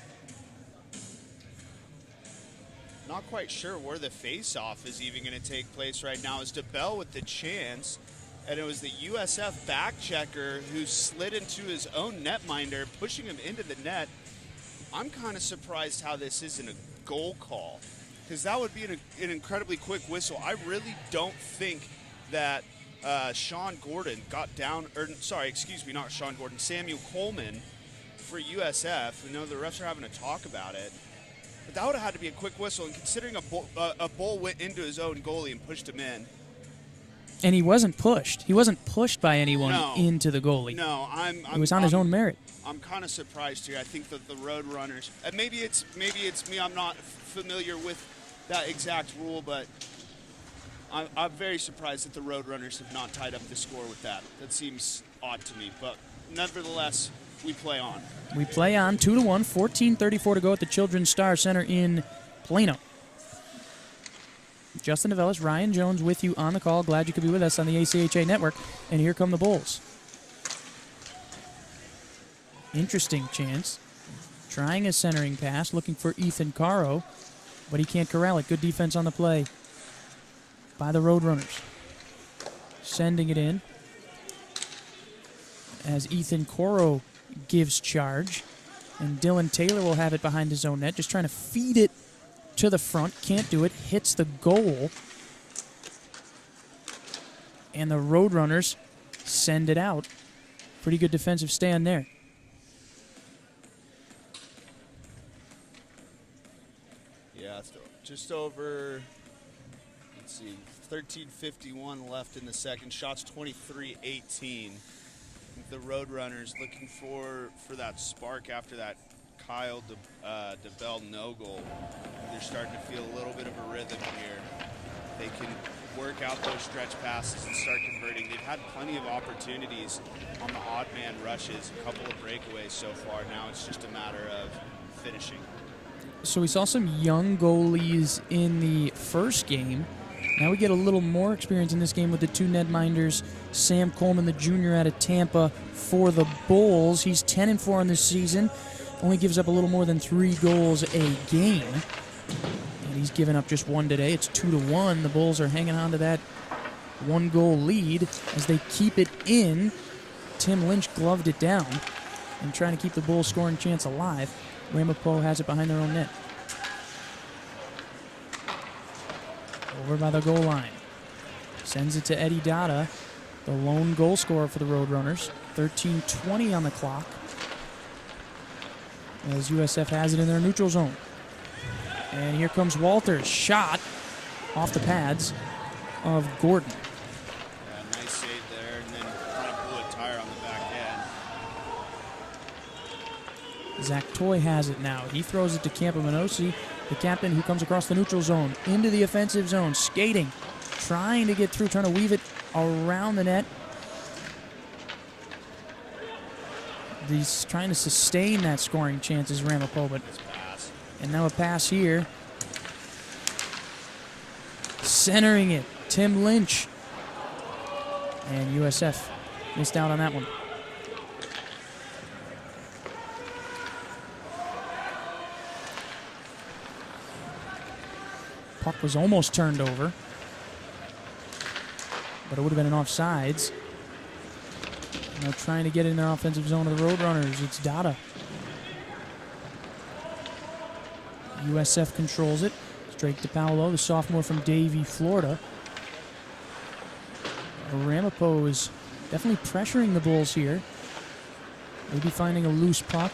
Not quite sure where the face-off is even going to take place right now. Is DeBell with the chance, and it was the USF back checker who slid into his own netminder, pushing him into the net. I'm kind of surprised how this isn't a goal call, because that would be an incredibly quick whistle. I really don't think that Sean Gordon got down, or sorry, excuse me, not Sean Gordon, Samuel Coleman for USF. I know the refs are having a talk about it, but that would have had to be a quick whistle. And considering a bull went into his own goalie and pushed him in. And he wasn't pushed. He wasn't pushed by anyone into the goalie. No, it was on his own merit. I'm kind of surprised here. I think that the Roadrunners, and maybe it's me. I'm not familiar with that exact rule, but I'm very surprised that the Roadrunners have not tied up the score with that. That seems odd to me, but nevertheless, we play on. We play on 2-1, 14:34 to go at the Children's Star Center in Plano. Justin Novellis, Ryan Jones with you on the call. Glad you could be with us on the ACHA network. And here come the Bulls. Interesting chance. Trying a centering pass, looking for Ethan Caro, but he can't corral it. Good defense on the play by the Roadrunners. Sending it in as Ethan Coro gives charge. And Dylan Taylor will have it behind his own net, just trying to feed it to the front. Can't do it. Hits the goal. And the Roadrunners send it out. Pretty good defensive stand there. Yeah, just over, let's see, 13:51 left in the second. Shots 23-18. The Roadrunners looking for that spark after that Kyle DeBell no goal. They're starting to feel a little bit of a rhythm here. They can work out those stretch passes and start converting. They've had plenty of opportunities on the odd man rushes, a couple of breakaways so far. Now it's just a matter of finishing. So we saw some young goalies in the first game. Now we get a little more experience in this game with the two netminders. Sam Coleman, the junior out of Tampa, for the Bulls. He's 10-4 on this season. Only gives up a little more than 3 goals a game. And he's given up just 1 today. It's 2-1. The Bulls are hanging on to that 1-goal lead as they keep it in. Tim Lynch gloved it down and trying to keep the Bulls scoring chance alive. Ramapo has it behind their own net. Over by the goal line. Sends it to Eddie Dada, the lone goal scorer for the Roadrunners. 13:20 on the clock as USF has it in their neutral zone. And here comes Walters. Shot off the pads of Gordon. Yeah, nice save there, and then kind of blew a tire on the back end. Zach Toy has it now. He throws it to Campamanosi, the captain, who comes across the neutral zone into the offensive zone, skating, trying to get through, trying to weave it around the net. He's trying to sustain that scoring chance as Ramapo, but and now a pass here. Centering it, Tim Lynch. And USF missed out on that one. Puck was almost turned over, but it would have been an offsides. And they're trying to get in their offensive zone of the Roadrunners. It's Dada. USF controls it. Drake DePaolo, the sophomore from Davie, Florida. Ramapo is definitely pressuring the Bulls here. Maybe finding a loose puck.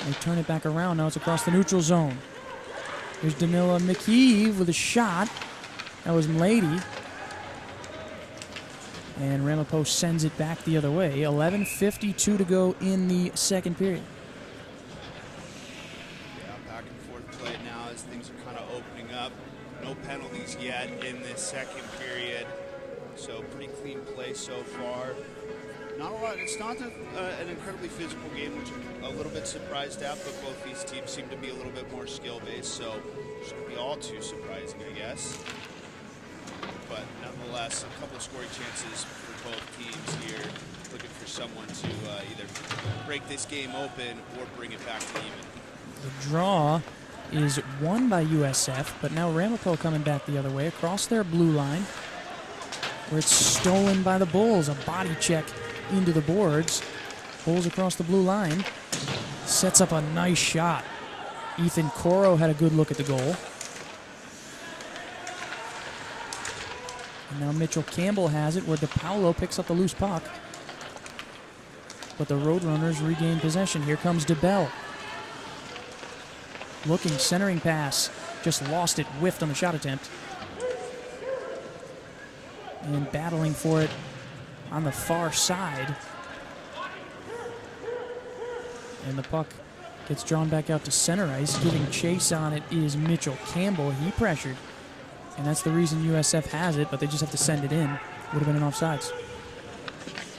They turn it back around. Now it's across the neutral zone. Here's Danila McKeeve with a shot. That was Mlady. And Ramapo sends it back the other way. 11:52 to go in the second period. Yeah, back and forth play now as things are kind of opening up. No penalties yet in this second period. So pretty clean play so far. Not a lot. It's not an incredibly physical game, which I'm a little bit surprised at, but both these teams seem to be a little bit more skill-based, so it shouldn't be all too surprising, I guess. But nonetheless, a couple of scoring chances for both teams here, looking for someone to either break this game open or bring it back to even. The draw is won by USF, but now Ramapo coming back the other way across their blue line, where it's stolen by the Bulls. A body check into the boards. Bulls across the blue line. Sets up a nice shot. Ethan Coro had a good look at the goal. And now Mitchell Campbell has it, where DePaolo picks up the loose puck. But the Roadrunners regain possession. Here comes DeBell. Looking, centering pass. Just lost it, whiffed on the shot attempt. And battling for it on the far side. And the puck gets drawn back out to center ice. Giving chase on it is Mitchell Campbell. He pressured. And that's the reason USF has it, but they just have to send it in. Would have been an offsides.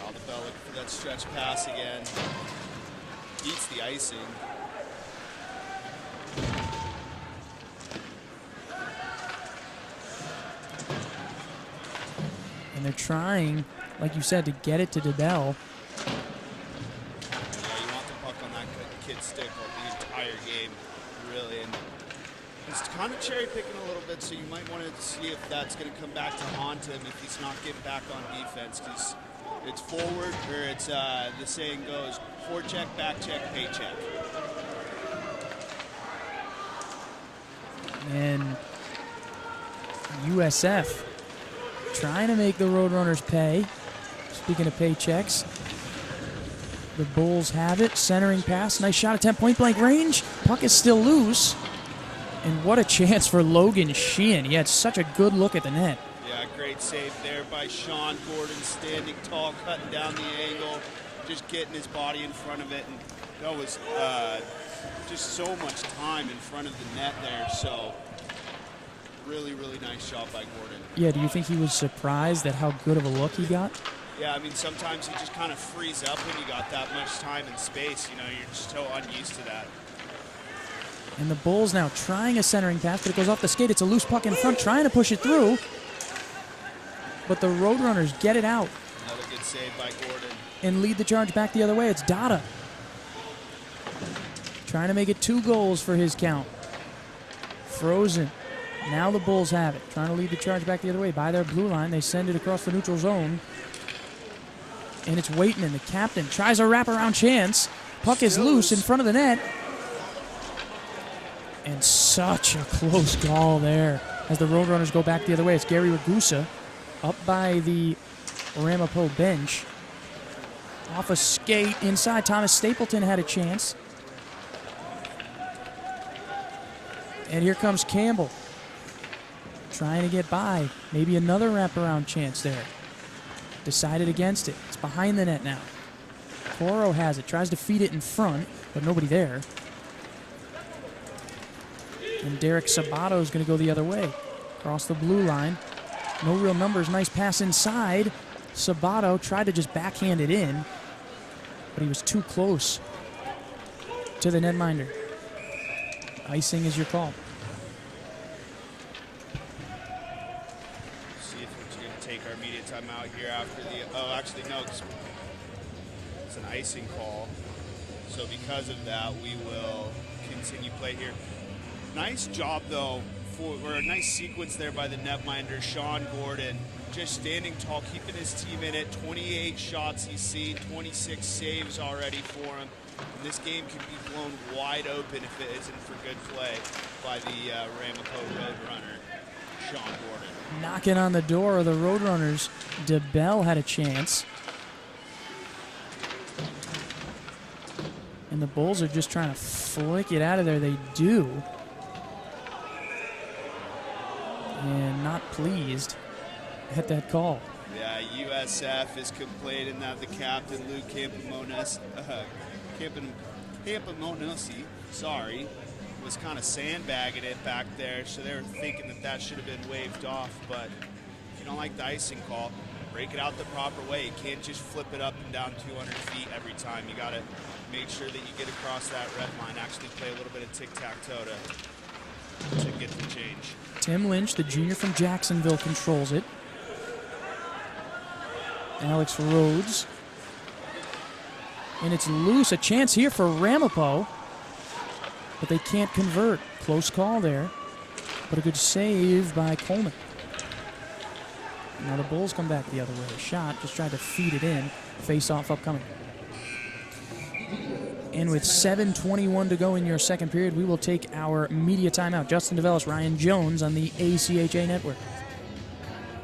Aldebell looking for that stretch pass again. Beats the icing. And they're trying, like you said, to get it to DeBell. Yeah, you want the puck on that kid's stick the entire game, really. And it's kind of cherry picking a little bit, so you might want to see if that's going to come back to haunt him if he's not getting back on defense, because it's forward, or it's the saying goes, forecheck, back check, paycheck. And USF trying to make the Roadrunners pay. Speaking of paychecks, the Bulls have it. Centering pass. Nice shot attempt. Point blank range. Puck is still loose. And what a chance for Logan Sheehan. He had such a good look at the net. Yeah, great save there by Sean Gordon, standing tall, cutting down the angle, just getting his body in front of it. And that was just so much time in front of the net there. So really, really nice shot by Gordon. Yeah, do you think he was surprised at how good of a look he got? Yeah, I mean, sometimes you just kind of freeze up when you got that much time and space. You know, you're just so unused to that. And the Bulls now trying a centering pass, but it goes off the skate. It's a loose puck in front, trying to push it through. But the Roadrunners get it out. Another good save by Gordon. And lead the charge back the other way. It's Dada. Trying to make it 2 goals for his count. Frozen. Now the Bulls have it. Trying to lead the charge back the other way. By their blue line, they send it across the neutral zone. And it's Waitman, the captain. Tries a wraparound chance. Puck is loose in front of the net. And such a close call there as the Roadrunners go back the other way. It's Gary Ragusa up by the Ramapo bench. Off a skate inside. Thomas Stapleton had a chance. And here comes Campbell. Trying to get by. Maybe another wraparound chance there. Decided against it. It's behind the net now. Coro has it. Tries to feed it in front, but nobody there. And Derek Sabato is going to go the other way. Across the blue line. No real numbers. Nice pass inside. Sabato tried to just backhand it in, but he was too close to the netminder. Icing is your call. See if we're going to take our immediate timeout here after the... Oh, actually, no. It's an icing call. So because of that, we will continue play here. Nice job, though, or a nice sequence there by the netminder, Sean Gordon. Just standing tall, keeping his team in it. 28 shots he's seen, 26 saves already for him. And this game can be blown wide open if it isn't for good play by the Ramapo Roadrunner, Sean Gordon. Knocking on the door of the Roadrunners. DeBell had a chance. And the Bulls are just trying to flick it out of there. They do. And not pleased at that call. Yeah, USF is complaining that the captain, Luke Campamonosi, was kind of sandbagging it back there, so they were thinking that that should have been waved off. But if you don't like the icing call, break it out the proper way. You can't just flip it up and down 200 feet every time. You got to make sure that you get across that red line, actually play a little bit of tic-tac-toe to get the change. Tim Lynch, the junior from Jacksonville, controls it. Alex Rhodes. And it's loose. A chance here for Ramapo. But they can't convert. Close call there. But a good save by Coleman. Now the Bulls come back the other way. A shot, just tried to feed it in. Face-off upcoming. And with 7:21 to go in your second period, we will take our media timeout. Justin DeVellis, Ryan Jones on the ACHA Network.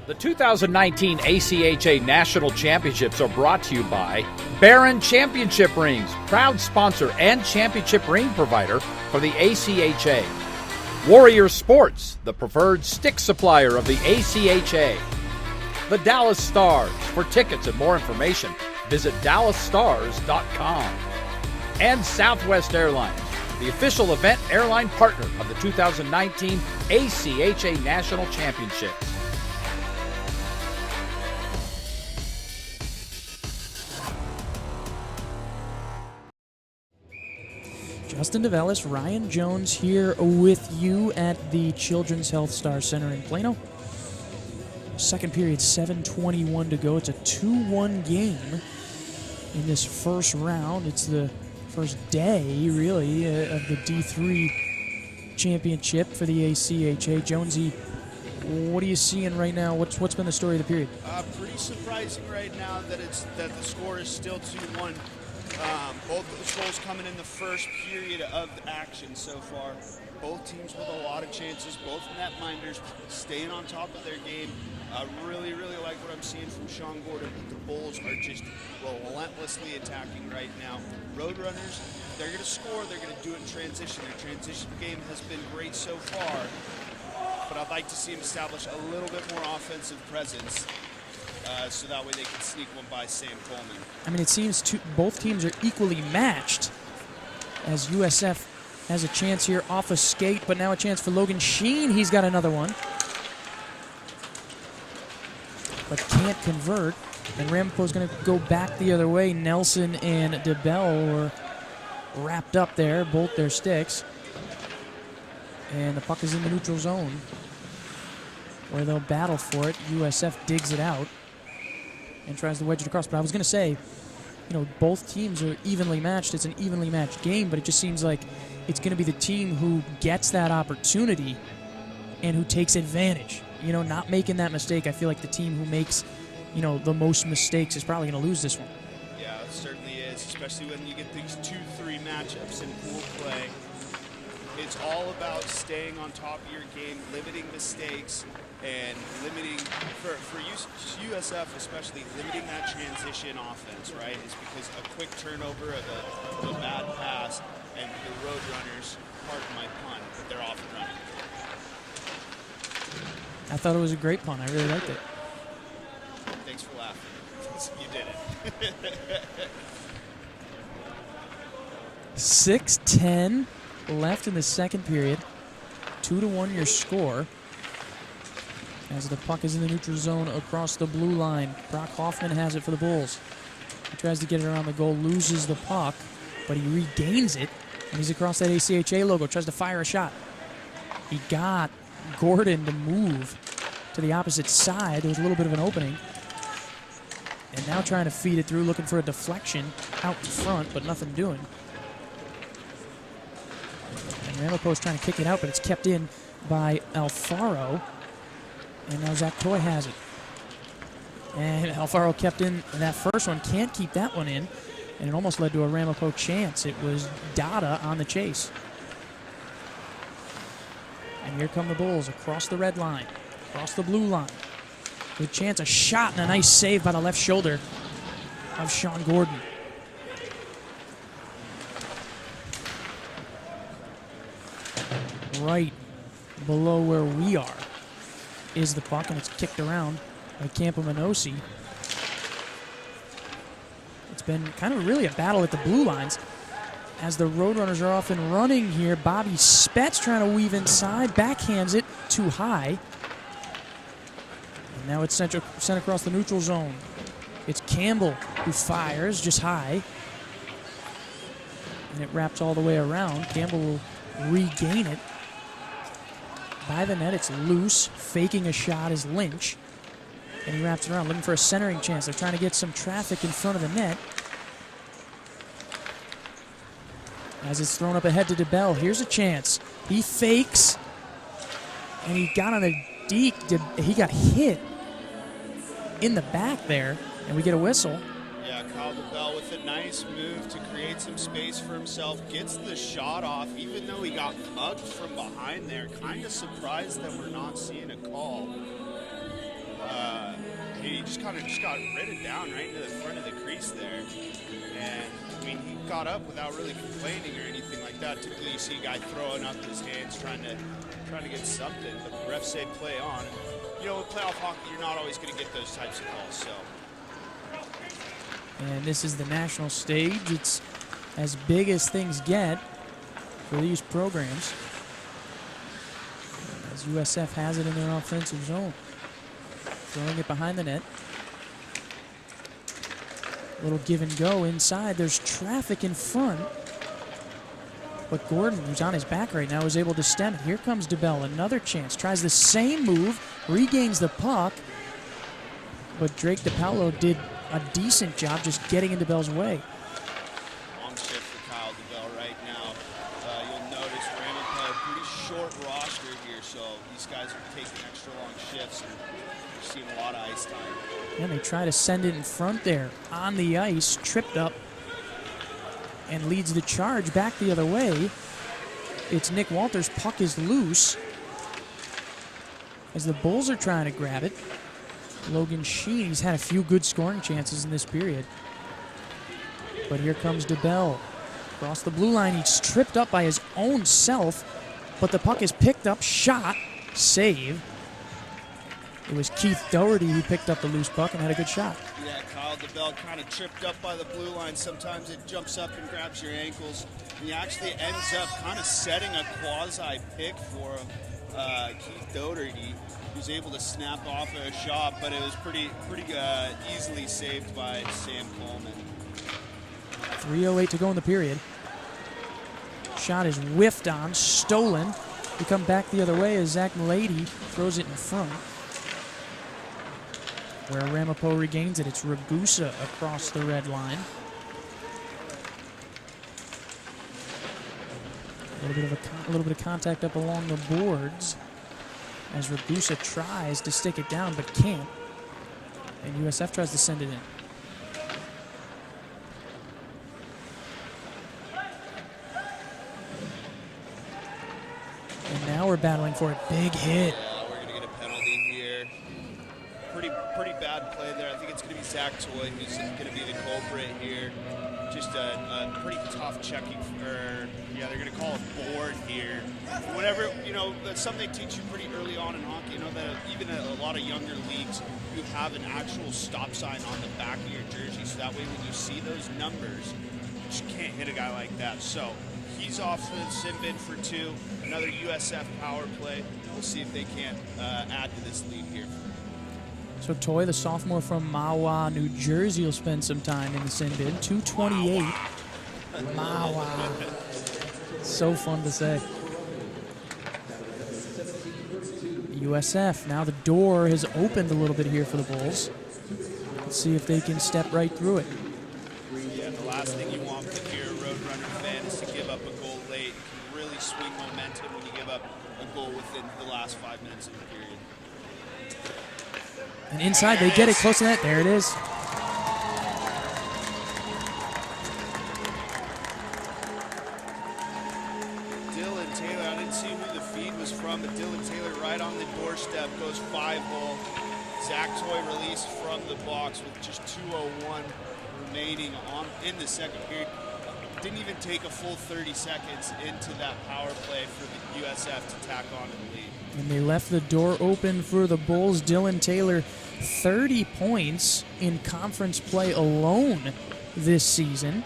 The 2019 ACHA National Championships are brought to you by Barron Championship Rings, proud sponsor and championship ring provider for the ACHA. Warrior Sports, the preferred stick supplier of the ACHA. The Dallas Stars. For tickets and more information, visit dallasstars.com. And Southwest Airlines, the official event airline partner of the 2019 ACHA National Championships. Justin DeVellis, Ryan Jones here with you at the Children's Health Star Center in Plano. Second period, 7:21 to go. It's a 2-1 game in this first round. It's the first day, really, of the D3 championship for the ACHA. Jonesy, what are you seeing right now? What's been the story of the period? Pretty surprising right now that the score is still 2-1. Both those goals coming in the first period of action so far. Both teams with a lot of chances, both netminders staying on top of their game. Really like what I'm seeing from Sean Gordon. The Bulls are just relentlessly attacking right now. Roadrunners, they're going to score. They're going to do it in transition. Their transition game has been great so far, but I'd like to see them establish a little bit more offensive presence. So that way they can sneak one by Sam Coleman. I mean, it seems both teams are equally matched as USF has a chance here off a skate, but now a chance for Logan Sheen. He's got another one, but can't convert. And Ramapo's going to go back the other way. Nelson and DeBell were wrapped up there, both their sticks. And the puck is in the neutral zone, where they'll battle for it. USF digs it out and tries to wedge it across. But I was going to say, both teams are evenly matched. It's an evenly matched game, but it just seems like it's going to be the team who gets that opportunity and who takes advantage. Not making that mistake. I feel like the team who makes, the most mistakes is probably going to lose this one. Yeah, it certainly is, especially when you get these 2-3 matchups in pool play. It's all about staying on top of your game, limiting mistakes, and limiting, for USF especially, limiting that transition offense, right? Is because a quick turnover of a bad pass, and the Roadrunners, pardon my pun, but they're off and running. I thought it was a great pun. I really liked it. Thanks for laughing. You did it. 6:10 left in the second period. 2-1 your score. As the puck is in the neutral zone across the blue line. Brock Hoffman has it for the Bulls. He tries to get it around the goal, loses the puck, but he regains it, and he's across that ACHA logo, tries to fire a shot. He got Gordon to move to the opposite side. There was a little bit of an opening. And now trying to feed it through, looking for a deflection out in front, but nothing doing. And Ramapo's trying to kick it out, but it's kept in by Alfaro. And now Zach Toy has it. And Alfaro kept in that first one, can't keep that one in. And it almost led to a Ramapo chance. It was Dada on the chase. And here come the Bulls across the red line, across the blue line. Good chance, a shot, and a nice save by the left shoulder of Sean Gordon. Right below where we are is the puck, and it's kicked around by Campomanosi. It's been kind of really a battle at the blue lines as the Roadrunners are off and running here. Bobby Spetz trying to weave inside, backhands it too high. And now it's sent across the neutral zone. It's Campbell who fires just high. And it wraps all the way around. Campbell will regain it. By the net, it's loose. Faking a shot is Lynch. And he wraps it around, looking for a centering chance. They're trying to get some traffic in front of the net. As it's thrown up ahead to DeBell, here's a chance. He fakes, and he got on a deke. He got hit in the back there, and we get a whistle. Yeah, Kyle DeBell with a nice move to create some space for himself. Gets the shot off, even though he got mugged from behind there. Kind of surprised that we're not seeing a call. He just got ridden down right into the front of the crease there. And, I mean, he got up without really complaining or anything like that. Typically, you see a guy throwing up his hands, trying to get something. But the refs say play on. With playoff hockey, you're not always going to get those types of calls. So. And this is the national stage. It's as big as things get for these programs. As USF has it in their offensive zone. Throwing it behind the net. Little give and go inside. There's traffic in front. But Gordon, who's on his back right now, is able to stem it. Here comes DeBell. Another chance. Tries the same move. Regains the puck. But Drake DePaulo did a decent job just getting in DeBell's way. Long shift for Kyle DeBell right now. You'll notice Ramapo, pretty short roster here, so these guys are taking extra long shifts, and we're seeing a lot of ice time. And they try to send it in front there on the ice, tripped up, and leads the charge back the other way. It's Nick Walters. Puck is loose as the Bulls are trying to grab it. Logan Sheen, he's had a few good scoring chances in this period. But here comes DeBell. Across the blue line, he's tripped up by his own self, but the puck is picked up, shot, save. It was Keith Doherty who picked up the loose puck and had a good shot. Yeah, Kyle DeBell kind of tripped up by the blue line. Sometimes it jumps up and grabs your ankles. And he actually ends up kind of setting a quasi-pick for him. Keith Doherty, who's able to snap off a shot, but it was pretty easily saved by Sam Coleman. 3:08 to go in the period. Shot is whiffed on, stolen, We come back the other way as Zach Milady throws it in front. Where Ramapo regains it, it's Ragusa across the red line. A little bit of contact up along the boards as Ragusa tries to stick it down but can't. And USF tries to send it in. And now we're battling for a big hit. Yeah, we're going to get a penalty here. Pretty bad play there. I think it's going to be Zach Toy who's going to be the culprit here. Just a pretty tough checking they're going to call a board here. Whenever, that's something they teach you pretty early on in hockey. That even a lot of younger leagues, you have an actual stop sign on the back of your jersey. So that way when you see those numbers, you just can't hit a guy like that. So he's off to the sin bin for 2. Another USF power play. We'll see if they can't add to this lead here. So Toy, the sophomore from Mahwah, New Jersey, will spend some time in the sin bin. 2:28. Mahwah. So fun to say. USF, now the door has opened a little bit here for the Bulls. Let's see if they can step right through it. Yeah, the last thing you want if you're a Roadrunner fan is to give up a goal late. It can really swing momentum when you give up a goal within the last 5 minutes of the period. And inside, they get it close to that. There it is. Dylan Taylor, I didn't see who the feed was from, but Dylan Taylor right on the doorstep goes 5-hole. Zach Toy released from the box with just 2:01 remaining in the second period. Didn't even take a full 30 seconds into that power play for the USF to tack on to the lead. And they left the door open for the Bulls. Dylan Taylor, 30 points in conference play alone this season.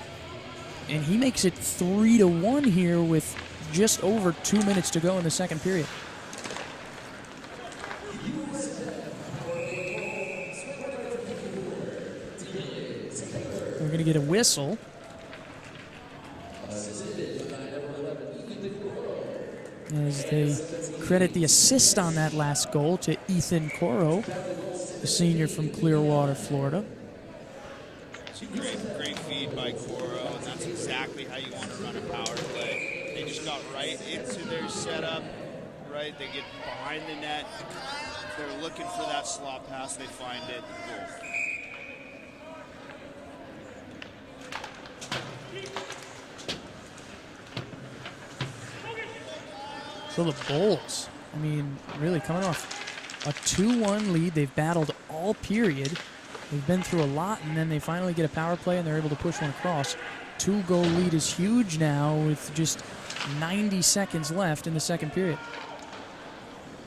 And he makes it 3-1 here with just over 2 minutes to go in the second period. We're going to get a whistle. As they credit the assist on that last goal to Ethan Coro, the senior from Clearwater, Florida. It's a great feed by Coro, and that's exactly how you want to run a power play. They just got right into their setup, right? They get behind the net. They're looking for that slot pass. They find it. Goal. So the Bulls, really coming off a 2-1 lead. They've battled all period. They've been through a lot, and then they finally get a power play, and they're able to push one across. 2-goal lead is huge now with just 90 seconds left in the second period.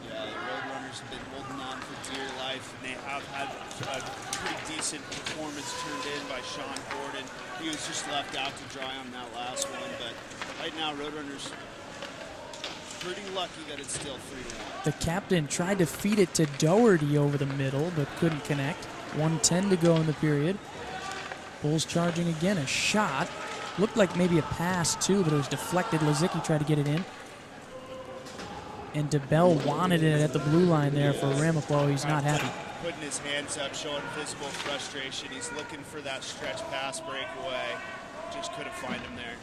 Yeah, the Roadrunners have been holding on for dear life, and they have had a pretty decent performance turned in by Sean Gordon. He was just left out to dry on that last one, but right now Roadrunners pretty lucky that it's still 3-1. The captain tried to feed it to Doherty over the middle, but couldn't connect. 1:10 to go in the period. Bulls charging again. A shot. Looked like maybe a pass, too, but it was deflected. Lazicki tried to get it in. And DeBell wanted it at the blue line there for Ramapo. He's not happy. Putting his hands up, showing visible frustration. He's looking for that stretch pass breakaway. Just couldn't find him there.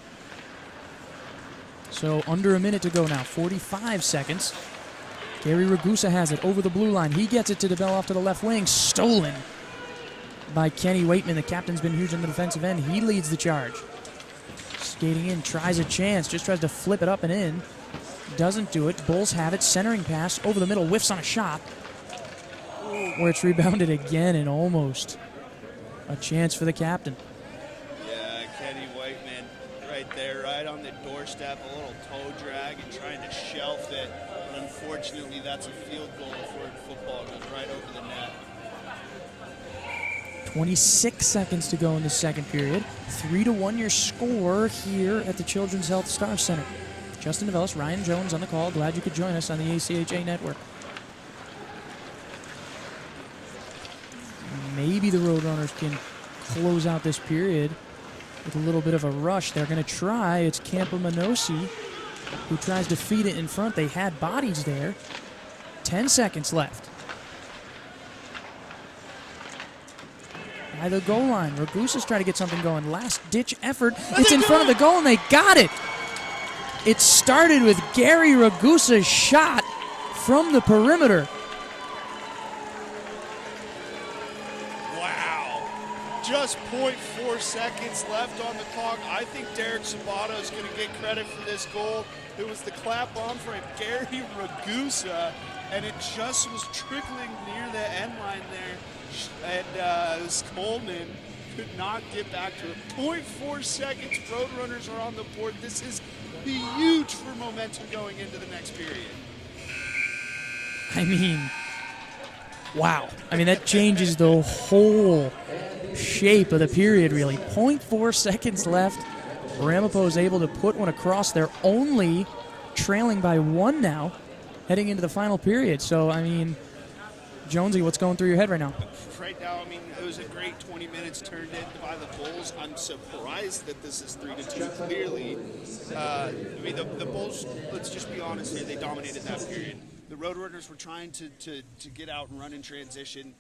So under a minute to go now, 45 seconds. Gary Ragusa has it over the blue line. He gets it to DeBell off to the left wing. Stolen by Kenny Waitman. The captain's been huge on the defensive end. He leads the charge. Skating in, tries a chance, just tries to flip it up and in. Doesn't do it. Bulls have it. Centering pass over the middle. Whiffs on a shot. Where it's rebounded again and almost a chance for the captain. Yeah, Kenny Whiteman right there, right on the doorstep, a little toe drag and trying to shelf it. But unfortunately, that's a field goal for football. It goes right over the net. 26 seconds to go in the second period. 3-1 your score here at the Children's Health Star Center. Justin DeVellis, Ryan Jones on the call. Glad you could join us on the ACHA network. Maybe the Roadrunners can close out this period with a little bit of a rush. They're going to try. It's Campa Minosi who tries to feed it in front. They had bodies there. 10 seconds left. By the goal line, Ragusa's trying to get something going. Last-ditch effort. It's in front of the goal, and they got it. It started with Gary Ragusa's shot from the perimeter. Wow. Just 0.4 seconds left on the clock. I think Derek Sabato is going to get credit for this goal. It was the clap on for Gary Ragusa, and it just was trickling near the end line there. And Coleman could not get back to it. 0.4 seconds. Roadrunners are on the board. This is huge for momentum going into the next period. I mean, wow. I mean, that changes the whole shape of the period, really. 0.4 seconds left. Ramapo is able to put one across. They're only trailing by 1 now, heading into the final period. So, I mean, Jonesy, what's going through your head right now? Right now, I mean, it was a great 20 minutes turned in by the Bulls. I'm surprised that this is 3-2. Clearly, I mean, the Bulls, let's just be honest here, they dominated that period. The Roadrunners were trying to get out and run in transition.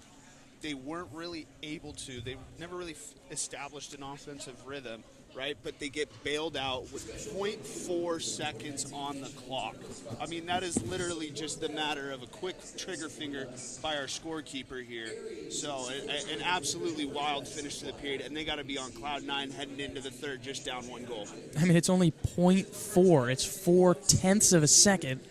They weren't really able to. They never really established an offensive rhythm, right? But they get bailed out with 0.4 seconds on the clock. I mean, that is literally just the matter of a quick trigger finger by our scorekeeper here. So an absolutely wild finish to the period, and they got to be on cloud 9 heading into the third, just down 1 goal. I mean, it's only 0.4. It's 0.4 of a second.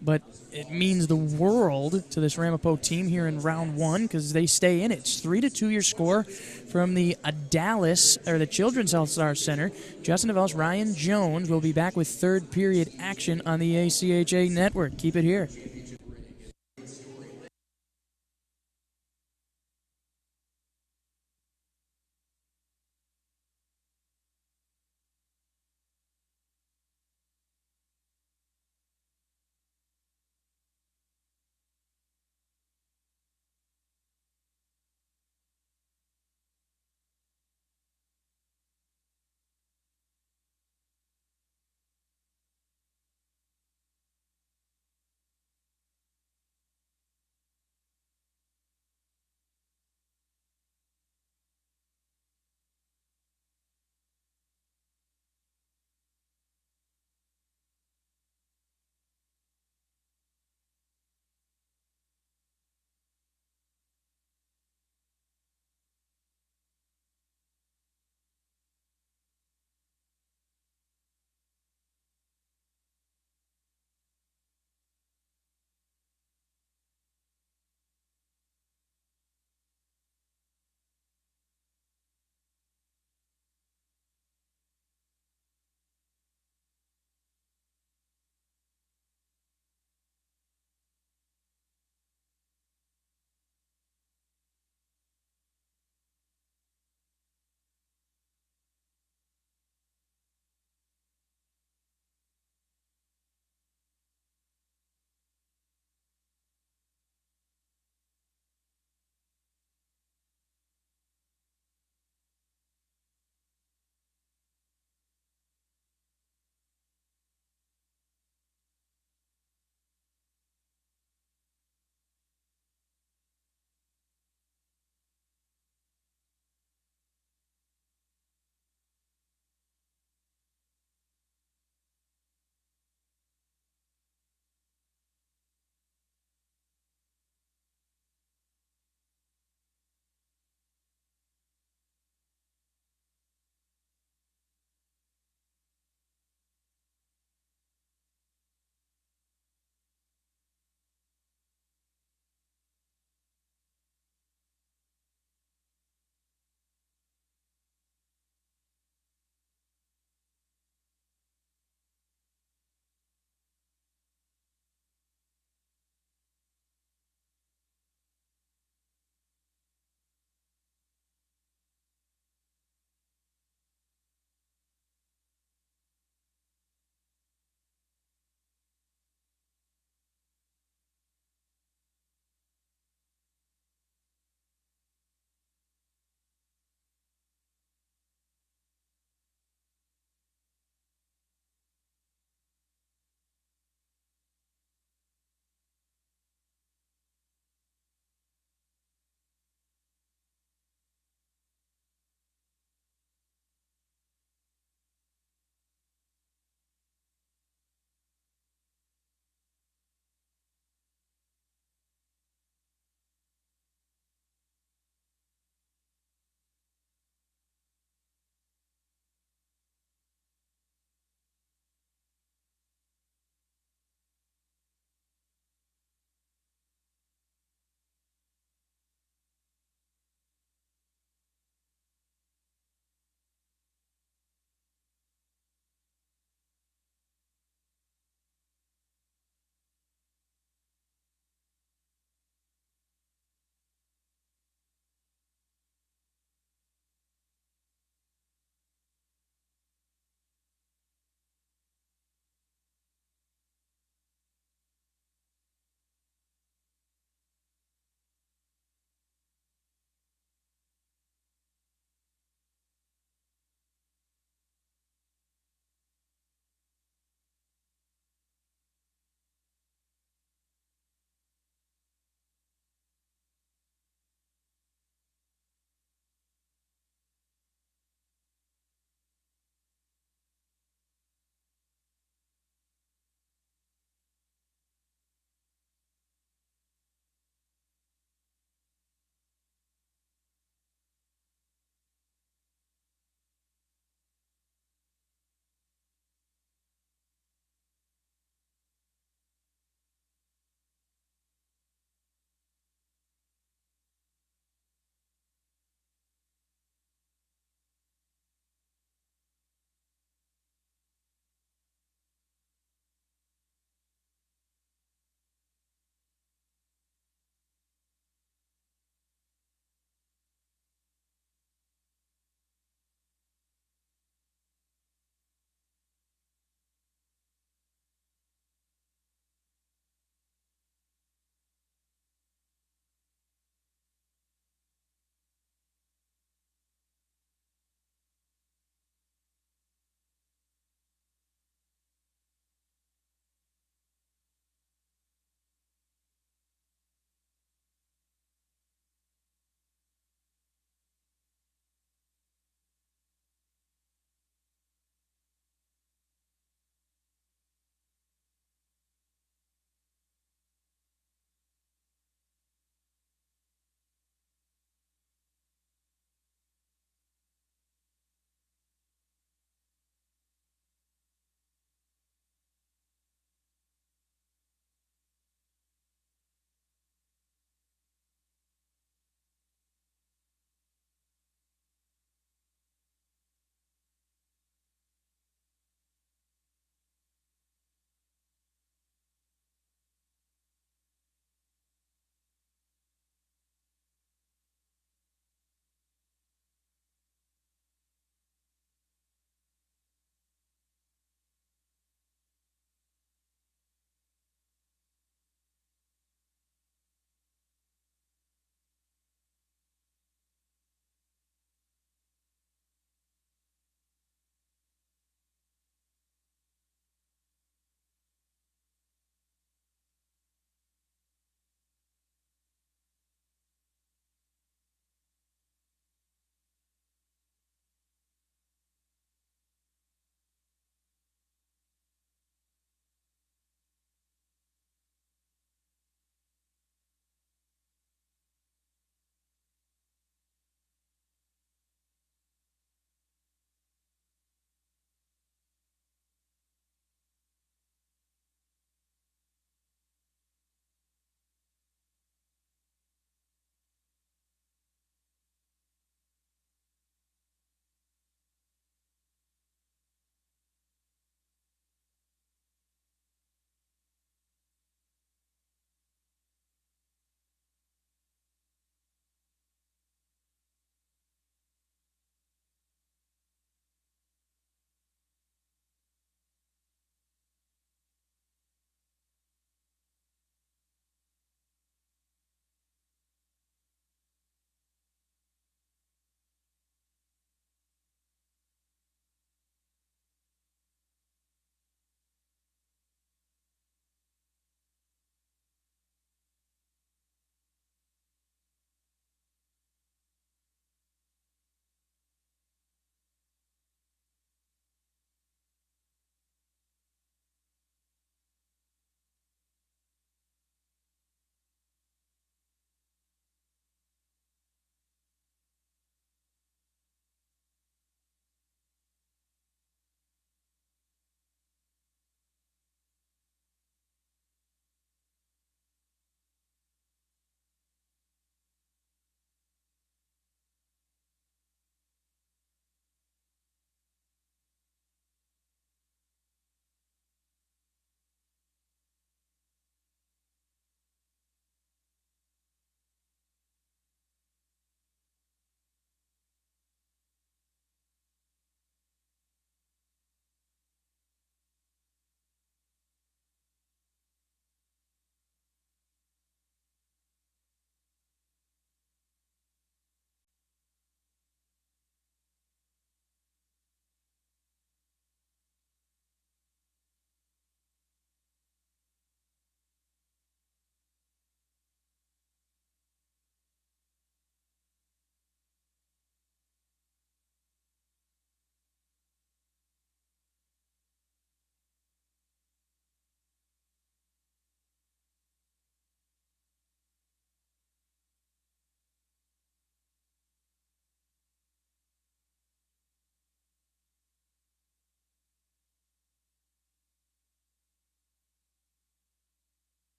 But it means the world to this Ramapo team here in round 1 because they stay in it. It's 3-2 your score from the Dallas, or the Children's Health Star Center. Justin DeVos, Ryan Jones will be back with third period action on the ACHA network. Keep it here.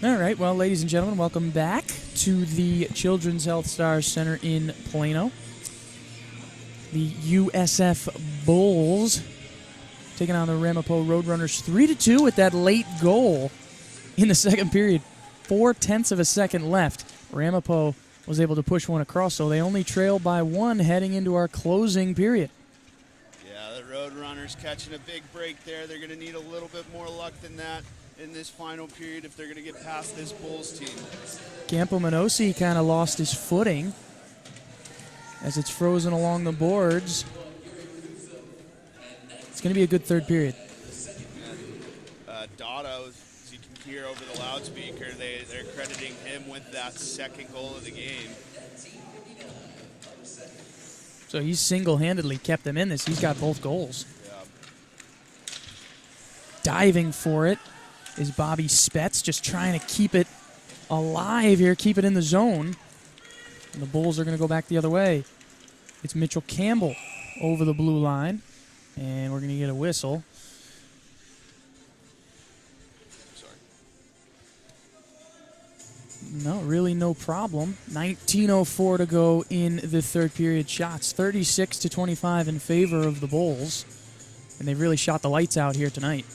All right, well, ladies and gentlemen, welcome back to the Children's Health Stars Center in Plano. The USF Bulls taking on the Ramapo Roadrunners 3-2 with that late goal in the second period. 0.4 of a second left. Ramapo was able to push one across, so they only trail by 1 heading into our closing period. Yeah, the Roadrunners catching a big break there. They're going to need a little bit more luck than that in this final period if they're going to get past this Bulls team. Campomenosi kind of lost his footing as it's frozen along the boards. It's going to be a good third period. Dotto, as you can hear over the loudspeaker, they're crediting him with that second goal of the game. So he's single-handedly kept them in this. He's got both goals. Yeah. Diving for it is Bobby Spetz, just trying to keep it alive here, keep it in the zone. And the Bulls are going to go back the other way. It's Mitchell Campbell over the blue line, and we're going to get a whistle. Sorry. No, really no problem. 19:04 to go in the third period. Shots 36-25 in favor of the Bulls, and they've really shot the lights out here tonight.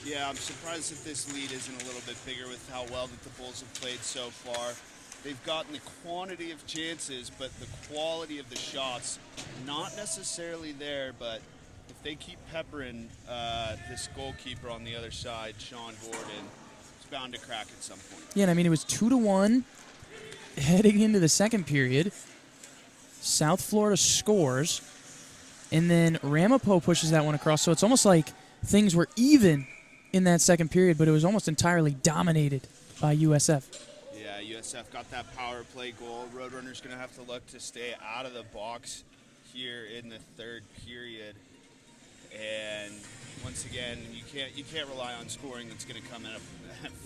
Yeah, I'm surprised that this lead isn't a little bit bigger with how well that the Bulls have played so far. They've gotten the quantity of chances, but the quality of the shots not necessarily there. But if they keep peppering this goalkeeper on the other side, Sean Gordon, it's bound to crack at some point. Yeah, and I mean, it was 2-1 heading into the second period. South Florida scores, and then Ramapo pushes that one across. So it's almost like things were even in that second period, but it was almost entirely dominated by USF. Yeah, USF got that power play goal. Roadrunners going to have to look to stay out of the box here in the third period. And once again, you can't rely on scoring that's going to come in at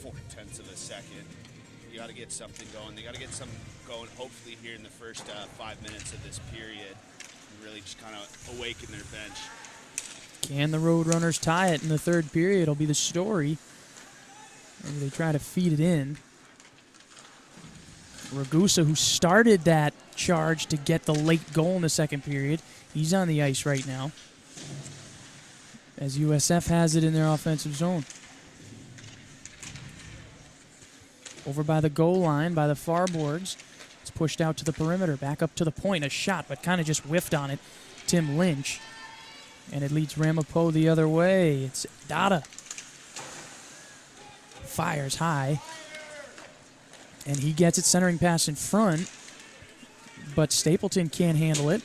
0.4 of a second. You got to get something going. They got to get something going, hopefully here in the first 5 minutes of this period, and really just kind of awaken their bench. Can the Roadrunners tie it in the third period? It'll be the story. Maybe they try to feed it in. Ragusa, who started that charge to get the late goal in the second period, he's on the ice right now, as USF has it in their offensive zone. Over by the goal line, by the far boards. It's pushed out to the perimeter, back up to the point. A shot, but kind of just whiffed on it. Tim Lynch. And it leads Ramapo the other way. It's Dada. Fires high. And he gets it, centering pass in front. But Stapleton can't handle it.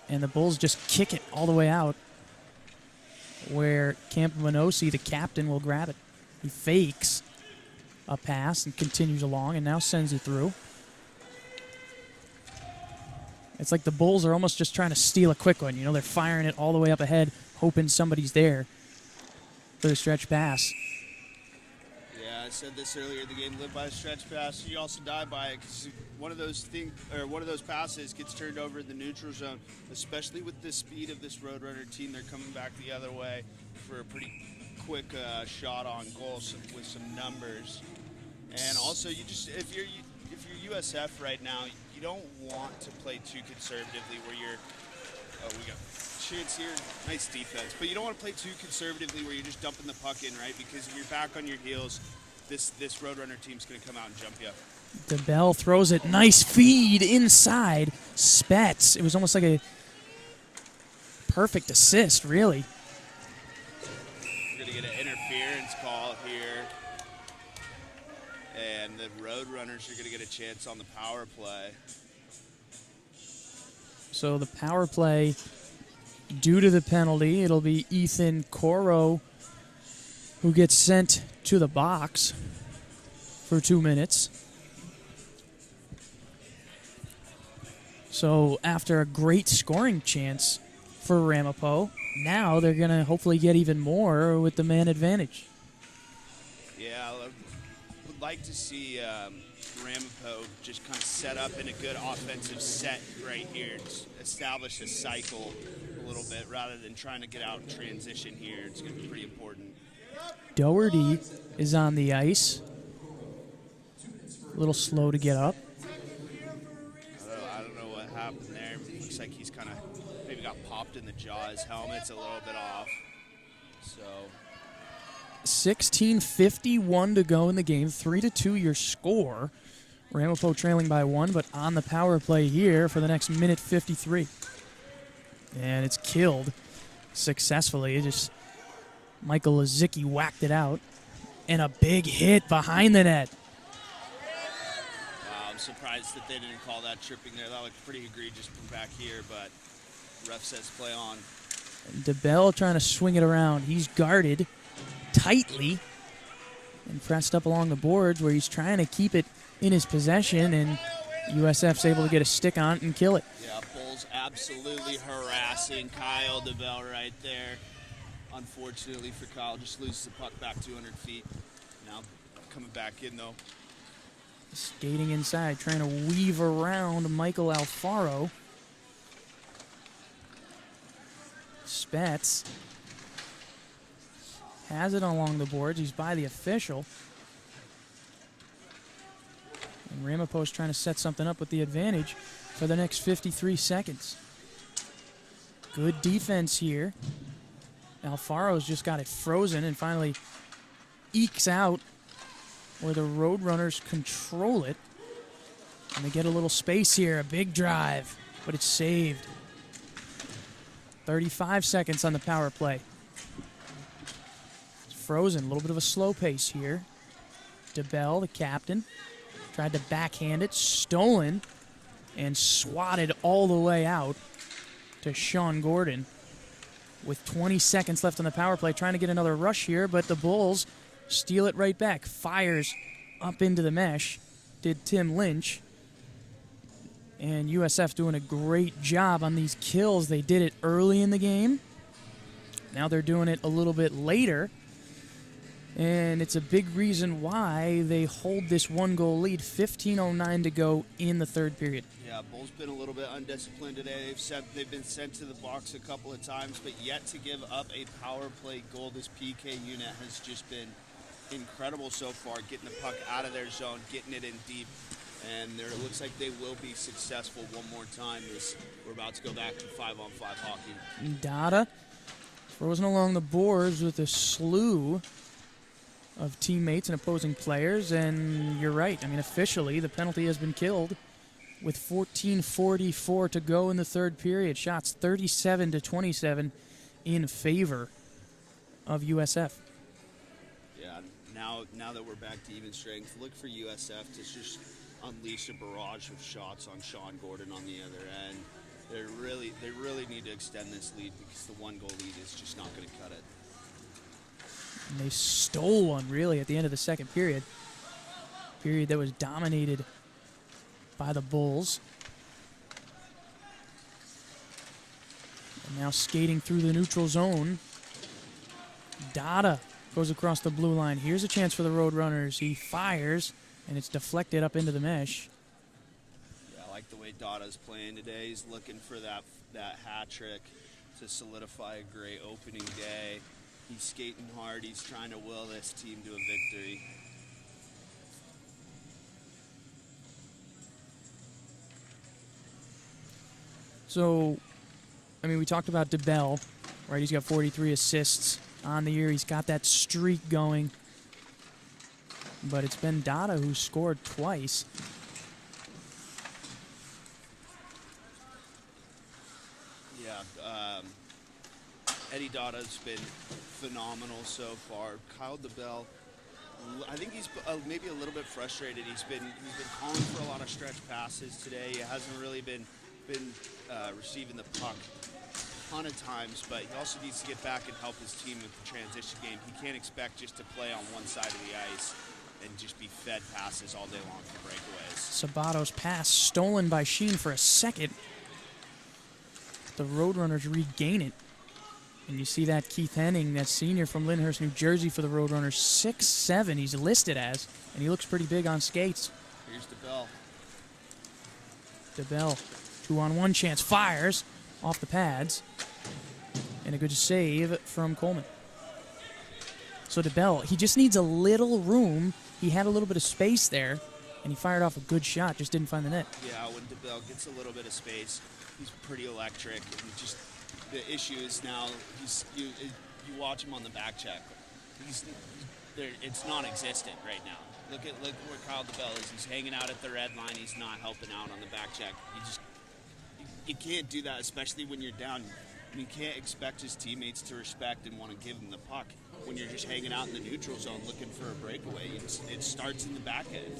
And the Bulls just kick it all the way out, where Campomenosi, the captain, will grab it. He fakes a pass and continues along and now sends it through. It's like the Bulls are almost just trying to steal a quick one. You know, they're firing it all the way up ahead, hoping somebody's there for the stretch pass. Yeah, I said this earlier. The game live by a stretch pass. You also die by it because one of those passes gets turned over in the neutral zone. Especially with the speed of this Roadrunner team, they're coming back the other way for a pretty quick shot on goal with some numbers. And also, if you're USF right now, you don't want to play too conservatively where you're, we got chance here, nice defense, but you don't want to play too conservatively where you're just dumping the puck in, right? Because if you're back on your heels, this Roadrunner team's going to come out and jump you up. DeBell throws it, nice feed inside. Spetz, it was almost like a perfect assist, really. We're going to get an interference call here. And the Roadrunners are going to get a chance on the power play. So the power play, due to the penalty, it'll be Ethan Coro who gets sent to the box for 2 minutes. So after a great scoring chance for Ramapo, now they're going to hopefully get even more with the man advantage. Yeah, I would like to see Ramapo just kind of set up in a good offensive set right here. Just establish a cycle a little bit rather than trying to get out in transition here. It's going to be pretty important. Doherty is on the ice. A little slow to get up. I don't know what happened there. Looks like he's kind of maybe got popped in the jaw. His helmet's a little bit off. So 16:51 to go in the game. 3-2 your score. Ramapo trailing by 1, but on the power play here for the next minute 53. And it's killed successfully. It just Michael Lazicki whacked it out. And a big hit behind the net. wow, I'm surprised that they didn't call that tripping there. That looked pretty egregious from back here, but ref says play on. And DeBell trying to swing it around. He's guarded tightly and pressed up along the boards where he's trying to keep it in his possession, and USF's able to get a stick on it and kill it. Yeah, Bulls absolutely harassing Kyle DeBell right there. Unfortunately for Kyle, just loses the puck back 200 feet. Now coming back in, though. Skating inside, trying to weave around Michael Alfaro. Spets has it along the boards. He's by the official. And Ramapo's trying to set something up with the advantage for the next 53 seconds. Good defense here. Alfaro's just got it frozen and finally ekes out where the Roadrunners control it. And they get a little space here, a big drive, but it's saved. 35 seconds on the power play. It's frozen, a little bit of a slow pace here. DeBell, the captain, tried to backhand it, stolen, and swatted all the way out to Sean Gordon. With 20 seconds left on the power play, trying to get another rush here, but the Bulls steal it right back. Fires up into the mesh, did Tim Lynch. And USF doing a great job on these kills. They did it early in the game. Now they're doing it a little bit later. And it's a big reason why they hold this 1-goal lead. 15:09 to go in the third period. Yeah, Bulls been a little bit undisciplined today. They've been sent to the box a couple of times, but yet to give up a power play goal. This PK unit has just been incredible so far, getting the puck out of their zone, getting it in deep. And it looks like they will be successful one more time as we're about to go back to 5-on-5 hockey. Dada frozen along the boards with a slew of teammates and opposing players. And you're right. I mean, officially, the penalty has been killed with 14:44 to go in the third period. Shots 37-27 in favor of USF. Yeah, now that we're back to even strength, look for USF to just unleash a barrage of shots on Sean Gordon on the other end. They really need to extend this lead because the 1-goal lead is just not going to cut it. And they stole one, really, at the end of the second period. Period that was dominated by the Bulls. And now skating through the neutral zone. Dada goes across the blue line. Here's a chance for the Roadrunners. He fires, and it's deflected up into the mesh. Yeah, I like the way Dada's playing today. He's looking for that hat trick to solidify a great opening day. He's skating hard. He's trying to will this team to a victory. So, I mean, we talked about DeBell, right? He's got 43 assists on the year. He's got that streak going. But it's been Dada who scored twice. Yeah, Eddie Dada's been phenomenal so far. Kyle DeBell, I think he's maybe a little bit frustrated. He's been calling for a lot of stretch passes today. He hasn't really been receiving the puck a ton of times, but he also needs to get back and help his team with the transition game. He can't expect just to play on one side of the ice and just be fed passes all day long for breakaways. Sabato's pass stolen by Sheen for a second. The Roadrunners regain it. And you see that Keith Henning, that senior from Lyndhurst, New Jersey for the Roadrunners, 6'7", he's listed as, and he looks pretty big on skates. Here's DeBell. DeBell, 2-on-1 chance, fires off the pads, and a good save from Coleman. So DeBell, he just needs a little room. He had a little bit of space there, and he fired off a good shot, just didn't find the net. Yeah, when DeBell gets a little bit of space, he's pretty electric. And just the issue is now you watch him on the back check. It's non-existent right now. Look where Kyle DeBell is. He's hanging out at the red line. He's not helping out on the back check. You can't do that, especially when you're down. You can't expect his teammates to respect and want to give him the puck when you're just hanging out in the neutral zone looking for a breakaway. It starts in the back end.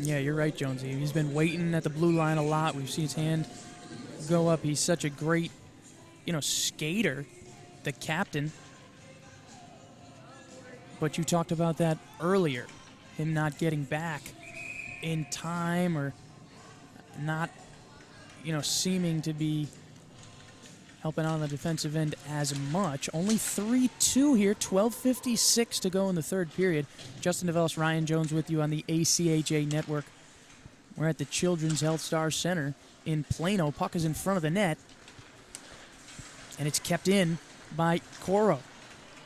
Yeah, you're right, Jonesy. He's been waiting at the blue line a lot. We've seen his hand go up. He's such a great, skater, the captain. But you talked about that earlier, him not getting back in time or not, seeming to be helping out on the defensive end as much. Only 3-2 here, 12:56 to go in the third period. Justin DeVellis, Ryan Jones with you on the ACHA network. We're at the Children's Health Star Center in Plano. Puck is in front of the net, and it's kept in by Coro.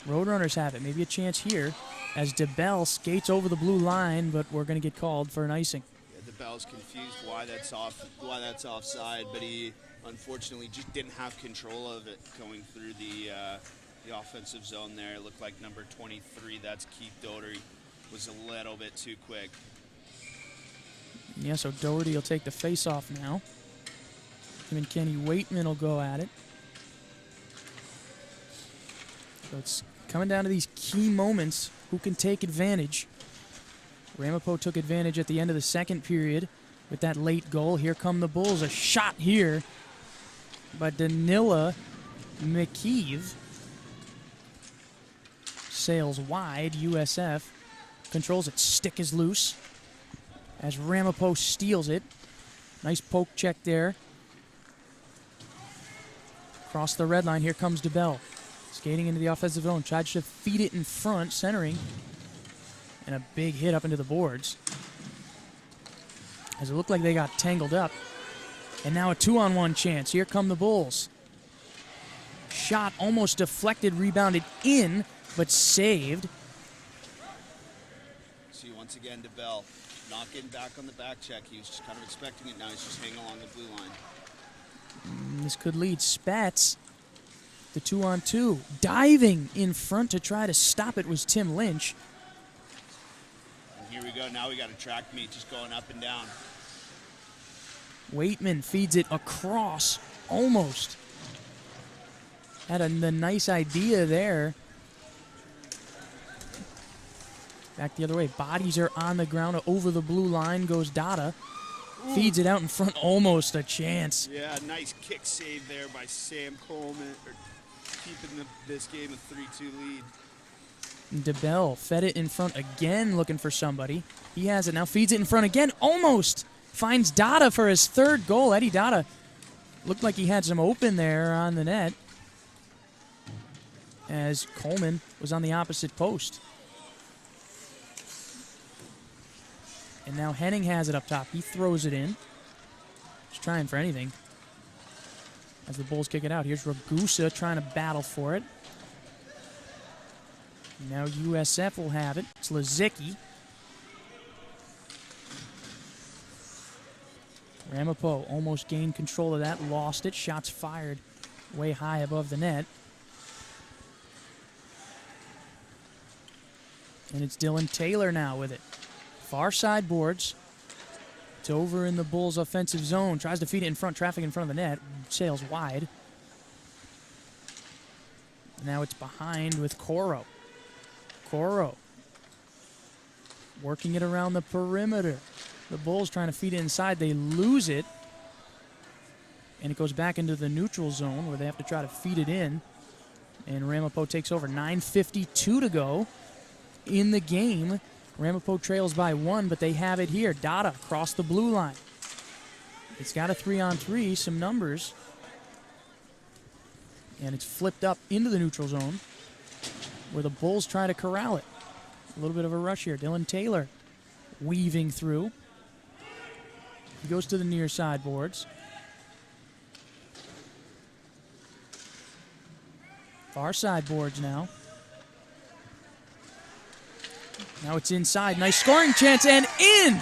Roadrunners have it. Maybe a chance here as DeBell skates over the blue line, but we're going to get called for an icing. Yeah, DeBell's confused why that's offside, but he unfortunately just didn't have control of it going through the offensive zone there. It looked like number 23, that's Keith Doherty, was a little bit too quick. Yeah, so Doherty will take the face-off now. Him and Kenny Waitman will go at it. So it's coming down to these key moments. Who can take advantage? Ramapo took advantage at the end of the second period with that late goal. Here come the Bulls. A shot here by Danila McKeeve. Sails wide. USF controls it. Stick is loose as Ramapo steals it. Nice poke check there. Across the red line. Here comes DeBell. Skating into the offensive zone. Tried to feed it in front. Centering. And a big hit up into the boards. As it looked like they got tangled up. And now a 2-on-1 chance. Here come the Bulls. Shot almost deflected, rebounded in, but saved. See, once again, DeBell not getting back on the back check. He was just kind of expecting it. Now he's just hanging along the blue line. This could lead Spats. The 2-on-2. Diving in front to try to stop it was Tim Lynch. And here we go. Now we got a track meet just going up and down. Waitman feeds it across, almost. Had a nice idea there. Back the other way. Bodies are on the ground. Over the blue line goes Dada. Feeds it out in front, almost a chance. Yeah, nice kick save there by Sam Coleman, keeping this game a 3-2 lead. DeBell fed it in front again, looking for somebody. He has it now, feeds it in front again, almost. Finds Dada for his third goal. Eddie Dada looked like he had some open there on the net as Coleman was on the opposite post. And now Henning has it up top. He throws it in. Just trying for anything. As the Bulls kick it out. Here's Ragusa trying to battle for it. Now USF will have it. It's Lazicki. Ramapo almost gained control of that. Lost it. Shots fired way high above the net. And it's Dylan Taylor now with it. Far side boards. It's over in the Bulls' offensive zone. Tries to feed it in front. Traffic in front of the net. Sails wide. Now it's behind with Coro. Coro working it around the perimeter. The Bulls trying to feed it inside. They lose it. And it goes back into the neutral zone where they have to try to feed it in. And Ramapo takes over. 9:52 to go in the game. Ramapo trails by 1, but they have it here. Dada across the blue line. It's got a 3-on-3, some numbers. And it's flipped up into the neutral zone where the Bulls try to corral it. A little bit of a rush here. Dylan Taylor weaving through. He goes to the near side boards. Far side boards now. Now it's inside. Nice scoring chance and in!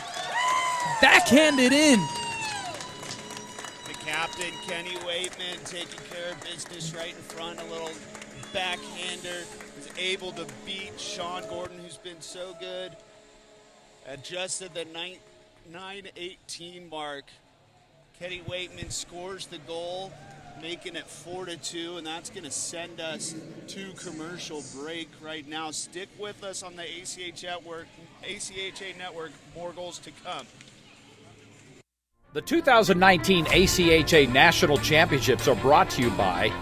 Backhanded in. The captain, Kenny Waitman, taking care of business right in front. A little backhander. Was able to beat Sean Gordon, who's been so good. At just at the 9:18 mark, Kenny Waitman scores the goal, making it 4-2, and that's going to send us to commercial break right now. Stick with us on the ACHA Network. More goals to come. The 2019 ACHA National Championships are brought to you by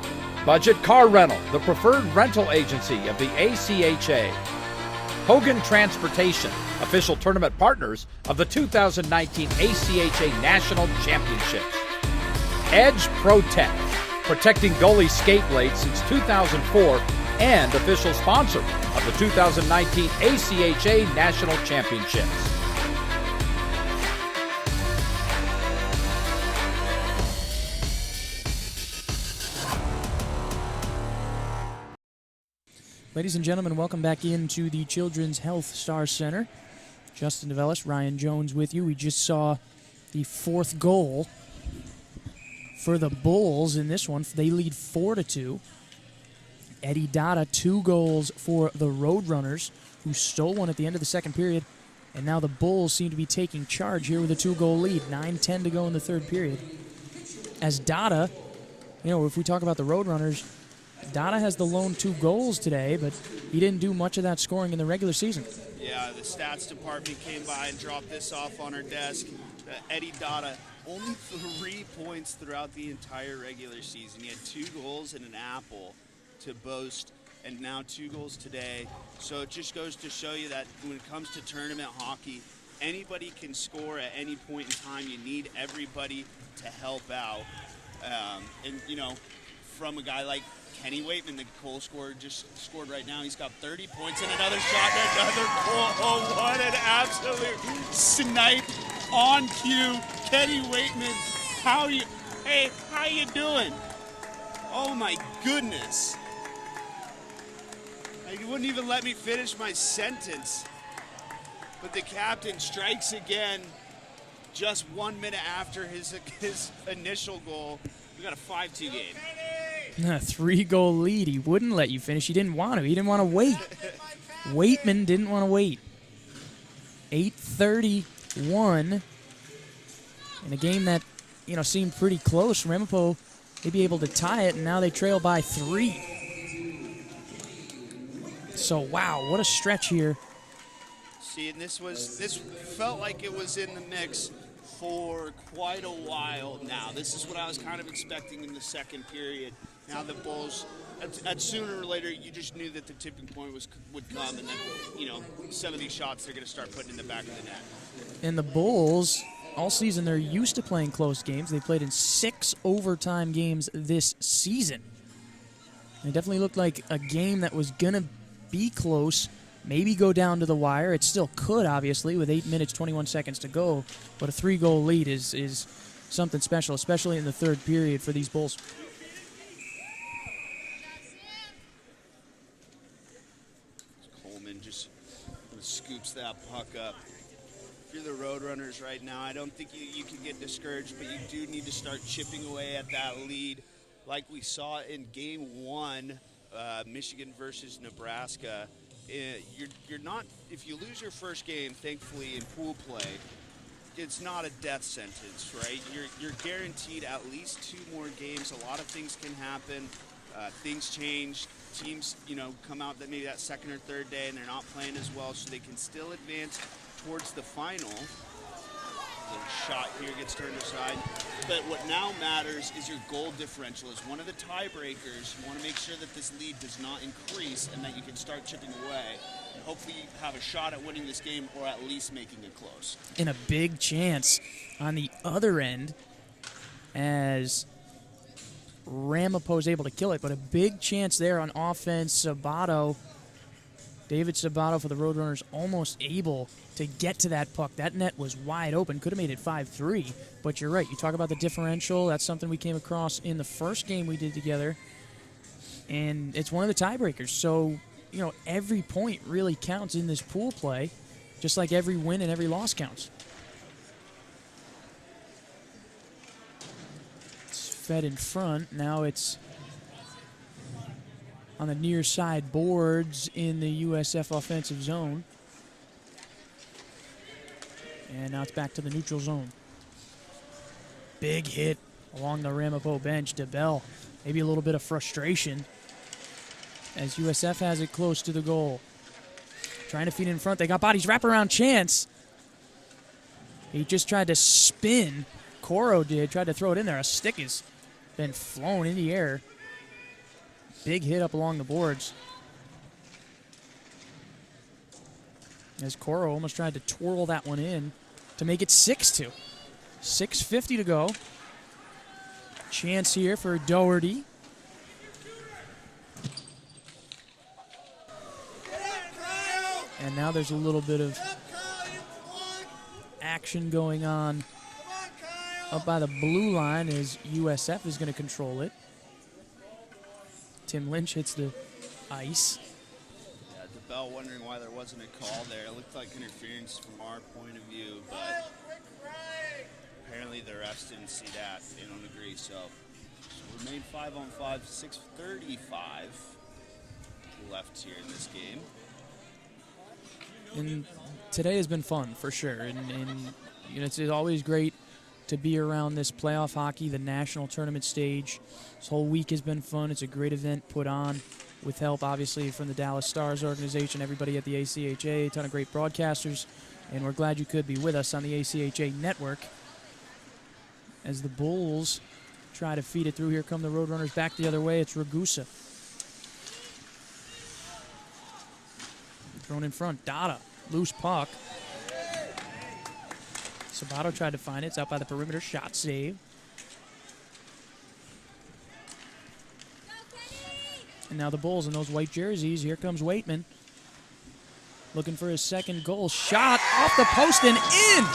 Budget Car Rental, the preferred rental agency of the ACHA. Hogan Transportation, official tournament partners of the 2019 ACHA National Championships. Edge Protect, protecting goalie skate blades since 2004 and official sponsor of the 2019 ACHA National Championships. Ladies and gentlemen, welcome back into the Children's Health Star Center. Justin DeVellis, Ryan Jones with you. We just saw the fourth goal for the Bulls in this one. They lead 4-2. Eddie Dada, 2 goals for the Roadrunners, who stole one at the end of the second period. And now the Bulls seem to be taking charge here with a 2-goal lead. 9:10 to go in the third period. As Dada, if we talk about the Roadrunners, Dada has the lone 2 goals today, but he didn't do much of that scoring in the regular season. Yeah, the stats department came by and dropped this off on our desk. Eddie Dada, only 3 points throughout the entire regular season. He had 2 goals and an apple to boast, and now 2 goals today. So it just goes to show you that when it comes to tournament hockey, anybody can score at any point in time. You need everybody to help out. From a guy like Kenny Waitman, the goal scorer, just scored right now. He's got 30 points and another shot and another goal. Oh, what an absolute snipe on cue. Kenny Waitman, how you doing? Oh my goodness. You wouldn't even let me finish my sentence. But the captain strikes again just 1 minute after his initial goal. We got a 5-2 game. A 3-goal lead. He wouldn't let you finish. He didn't want to. He didn't want to wait. Waitman didn't want to wait. 8:31 in a game that, seemed pretty close. Ramapo may be able to tie it, and now they trail by 3. So, wow, what a stretch here. See, and this felt like it was in the mix for quite a while now. This is what I was kind of expecting in the second period. Now the Bulls, at sooner or later, you just knew that the tipping point would come, and then, some of these shots they're going to start putting in the back of the net. And the Bulls, all season, they're used to playing close games. They played in 6 overtime games this season. It definitely looked like a game that was going to be close, maybe go down to the wire. It still could, obviously, with 8 minutes, 21 seconds to go. But a 3-goal lead is something special, especially in the third period for these Bulls. Coleman just scoops that puck up. If you're the Roadrunners right now, I don't think you can get discouraged, but you do need to start chipping away at that lead like we saw in Game 1, Michigan versus Nebraska. You're not, if you lose your first game, thankfully in pool play, it's not a death sentence, right? You're guaranteed at least 2 more games. A lot of things can happen. Things change. Teams, come out maybe that second or third day and they're not playing as well, so they can still advance towards the final. The shot here gets turned aside. But what now matters is your goal differential is one of the tiebreakers. You want to make sure that this lead does not increase and that you can start chipping away. And hopefully you have a shot at winning this game or at least making it close. And a big chance on the other end as Ramapo's able to kill it, but a big chance there on offense. David Sabato for the Roadrunners almost able to get to that puck. That net was wide open. Could have made it 5-3, but you're right. You talk about the differential. That's something we came across in the first game we did together, and it's one of the tiebreakers. So every point really counts in this pool play, just like every win and every loss counts. It's fed in front. Now it's on the near side boards in the USF offensive zone. And now it's back to the neutral zone. Big hit along the Ramapo bench. DeBell, maybe a little bit of frustration as USF has it close to the goal. Trying to feed in front. They got bodies. Wraparound chance. He just tried to spin. Coro tried to throw it in there. A stick has been flown in the air. Big hit up along the boards. As Coro almost tried to twirl that one in to make it 6-2. 6:50 to go. Chance here for Doherty. And now there's a little bit of action going on up by the blue line as USF is going to control it. Tim Lynch hits the ice. Yeah, DeBell wondering why there wasn't a call there. It looked like interference from our point of view, but apparently the refs didn't see that. They don't agree, so we made 5-on-5, 6:35 left here in this game. And today has been fun for sure, and it's always great to be around this playoff hockey, the national tournament stage. This whole week has been fun. It's a great event put on with help, obviously, from the Dallas Stars organization, everybody at the ACHA, a ton of great broadcasters, and we're glad you could be with us on the ACHA network. As the Bulls try to feed it through, here come the Roadrunners back the other way. It's Ragusa. Thrown in front. Dada. Loose puck. Sabato tried to find it. It's out by the perimeter. Shot save. And now the Bulls in those white jerseys. Here comes Waitman. Looking for his second goal. Shot off the post and in!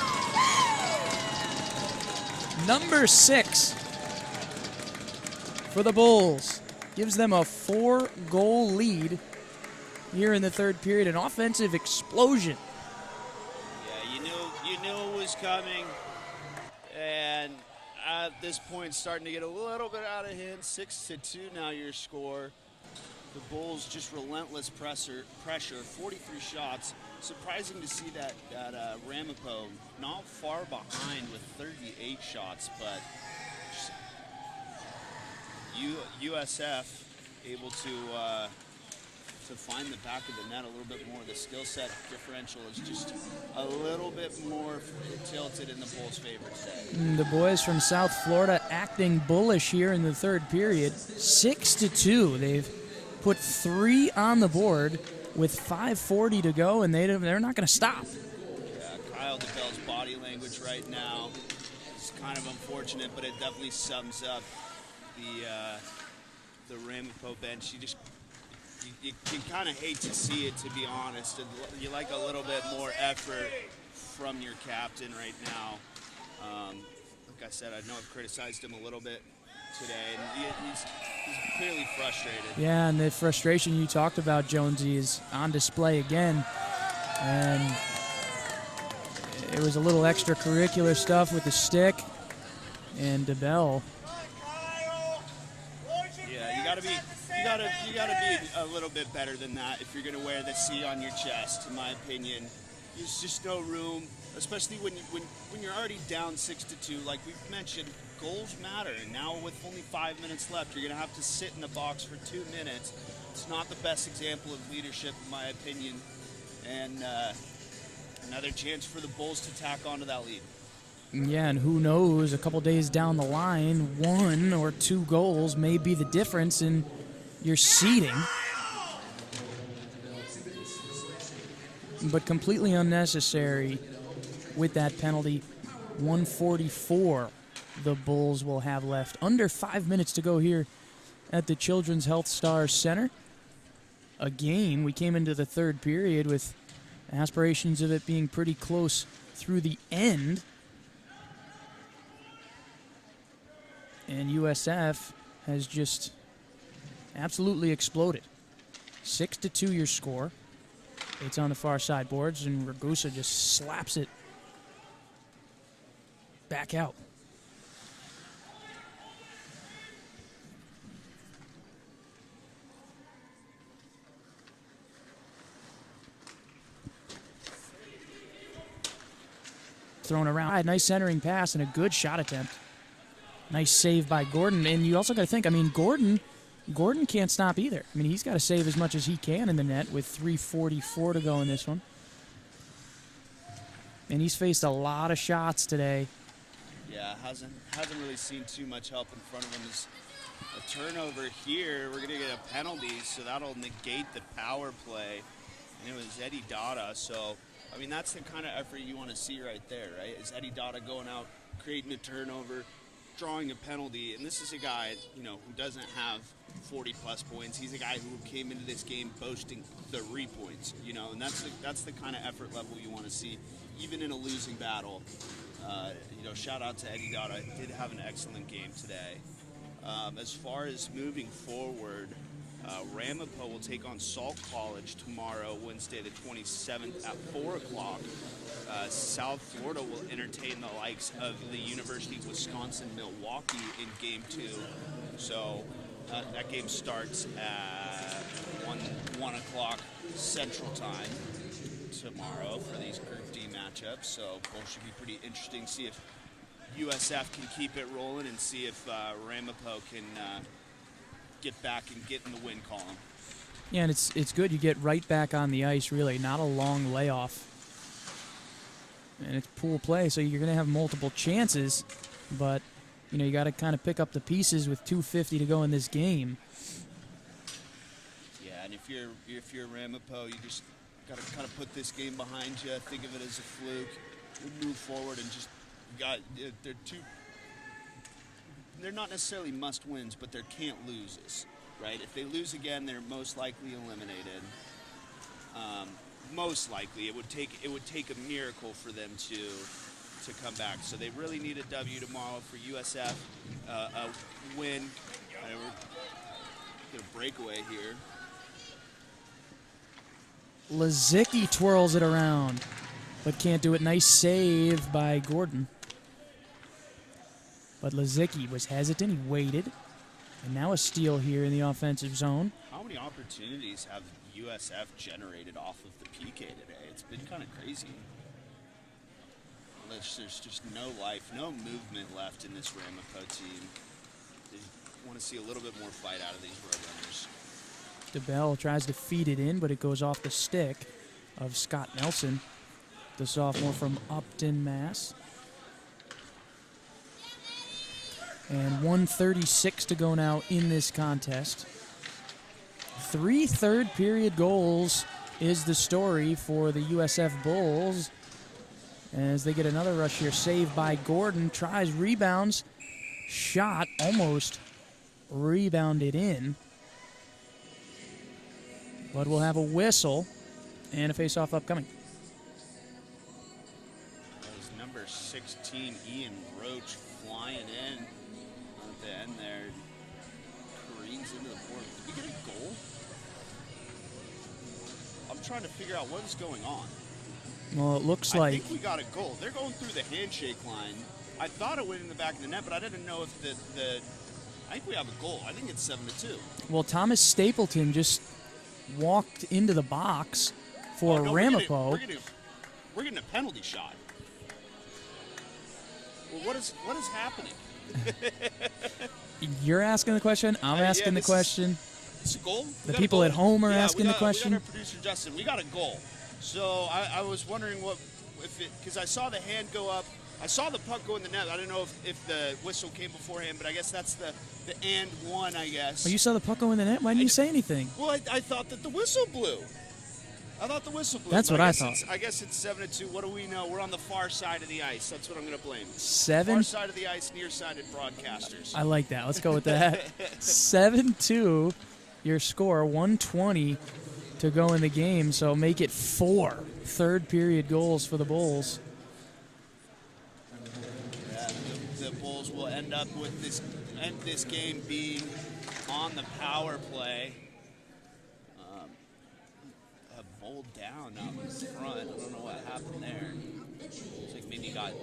Number 6 for the Bulls. Gives them a 4-goal lead here in the third period. An offensive explosion. You knew it was coming, and at this point starting to get a little bit out of hand. 6-2 now your score. The Bulls just relentless pressure, 43 shots. Surprising to see that Ramapo not far behind with 38 shots, but USF able to find the back of the net a little bit more. The skill set differential is just a little bit more tilted in the Bulls' favor today. The boys from South Florida acting bullish here in the third period. 6-2. They've put 3 on the board with 5:40 to go, and they're not going to stop. Yeah, Kyle DeBell's body language right now is kind of unfortunate, but it definitely sums up the Ramapo bench. You kind of hate to see it, to be honest. You like a little bit more effort from your captain right now. Like I said, I know I've criticized him a little bit today, and he's clearly frustrated. Yeah, and the frustration you talked about, Jonesy, is on display again. And it was a little extracurricular stuff with the stick and DeBell. Yeah, you gotta be a little bit better than that if you're gonna wear the C on your chest, in my opinion. There's just no room, especially when you're already down 6-2. Like we've mentioned, goals matter, and now with only 5 minutes left, you're gonna have to sit in the box for 2 minutes. It's not the best example of leadership, in my opinion, and another chance for the Bulls to tack onto that lead. Yeah, and who knows, a couple days down the line, 1 or 2 goals may be the difference in your seeding. But completely unnecessary with that penalty. 144 the Bulls will have left. Under 5 minutes to go here at the Children's Health Stars Center. Again, we came into the third period with aspirations of it being pretty close through the end. And USF has just absolutely exploded. 6-2 your score. It's on the far side boards, and Ragusa just slaps it back out. Thrown around. Nice centering pass and a good shot attempt. Nice save by Gordon. And you also got to think, I mean, Gordon can't stop either. I mean, he's got to save as much as he can in the net with 3:44 to go in this one. And he's faced a lot of shots today. Yeah, hasn't really seen too much help in front of him. Is a turnover here. We're going to get a penalty, so that'll negate the power play. And it was Eddie Dada, so... I mean, that's the kind of effort you want to see right there, right? Is Eddie Dada going out, creating a turnover, drawing a penalty. And this is a guy, you know, who doesn't have 40-plus points. He's a guy who came into this game boasting 3 points, you know. And that's the kind of effort level you want to see, even in a losing battle. You know, shout out to Eddie Dada. Did have an excellent game today. As far as moving forward, Ramapo will take on Salt College tomorrow, Wednesday the 27th at 4 o'clock. South Florida will entertain the likes of the University of Wisconsin-Milwaukee in Game 2. So that game starts at 1 o'clock Central Time tomorrow for these Group D matchups. So both should be pretty interesting. See if USF can keep it rolling and see if Ramapo can... get back and get in the win column. Yeah, and it's good you get right back on the ice, really. Not a long layoff. And it's pool play, so you're going to have multiple chances. But, you know, you got to kind of pick up the pieces with 2:50 to go in this game. Yeah, and if you're Ramapo, you just got to kind of put this game behind you. Think of it as a fluke. You move forward and just they're not necessarily must-wins, but they're can't-loses, right? If they lose again, they're most likely eliminated. Most likely, it would take a miracle for them to come back. So they really need a W tomorrow for USF. A win. Get a breakaway here. Lazicki twirls it around, but can't do it. Nice save by Gordon. But Lazicki was hesitant. He waited. And now a steal here in the offensive zone. How many opportunities have USF generated off of the PK today? It's been kind of crazy. There's just no life, no movement left in this Ramapo team. They want to see a little bit more fight out of these Roadrunners. DeBell tries to feed it in, but it goes off the stick of Scott Nelson, the sophomore from Upton, Mass. And 1:36 to go now in this contest. 3 third-period goals is the story for the USF Bulls as they get another rush here. Saved by Gordon. Tries, rebounds. Shot almost rebounded in. But we'll have a whistle and a face-off upcoming. That was number 16, Ian Roach, flying in. The end there, careens into the board. Did we get a goal? I'm trying to figure out what is going on. Well, it looks I like... think we got a goal. They're going through the handshake line. I thought it went in the back of the net, but I didn't know if I think we have a goal. I think it's 7-2. Well, Thomas Stapleton just walked into the box for Ramapo. We're getting a penalty shot. Well, what is happening? You're asking the question. I'm asking the question. It's a goal. The people at home are asking the question. We got our producer Justin. We got a goal. So I was wondering because I saw the hand go up. I saw the puck go in the net. I didn't know if the whistle came beforehand, but I guess that's the and one, I guess. Oh, you saw the puck go in the net? Why didn't you say anything? Well, I thought that the whistle blew. That's what I thought. I guess it's 7-2. What do we know? We're on the far side of the ice. That's what I'm going to blame. Far side of the ice, nearsighted broadcasters. I like that. Let's go with that. 7-2, your score, 1:20 to go in the game. So make it 4 third-period goals for the Bulls. Yeah, the Bulls will end up with this game being on the power play. bowled down out in front. I don't know what happened there. It's like maybe he got.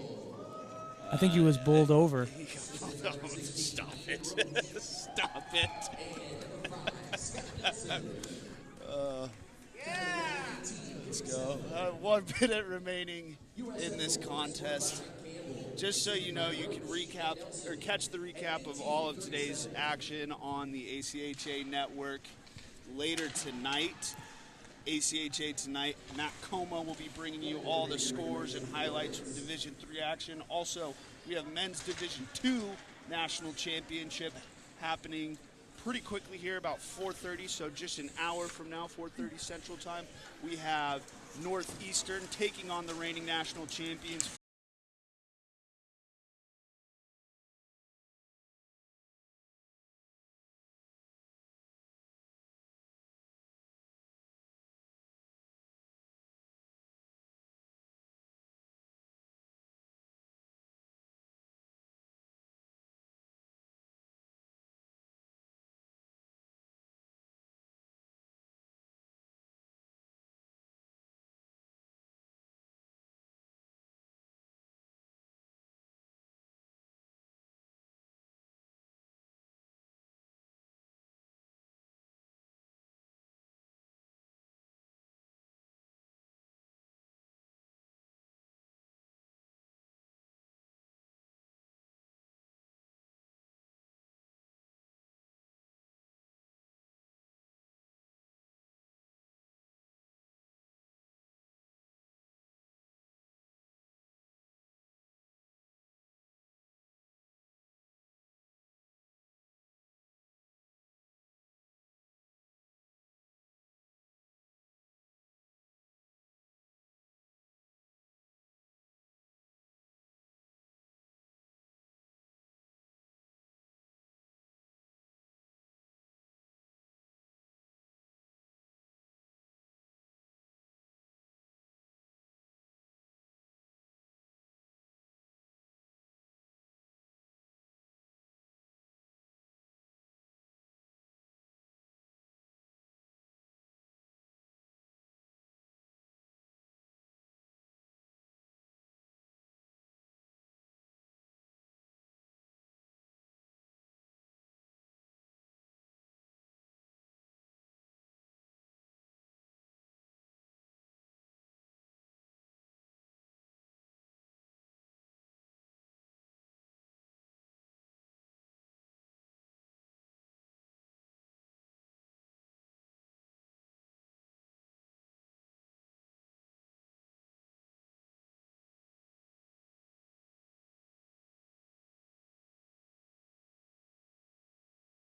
I think he was bowled over. Stop it. Stop it. Let's go. 1 minute remaining in this contest. Just so you know, you can recap or catch the recap of all of today's action on the ACHA network later tonight. ACHA Tonight, Matt Coma will be bringing you all the scores and highlights from Division III action. Also, we have Men's Division II National Championship happening pretty quickly here, about 4:30, so just an hour from now, 4:30 Central Time. We have Northeastern taking on the reigning national champions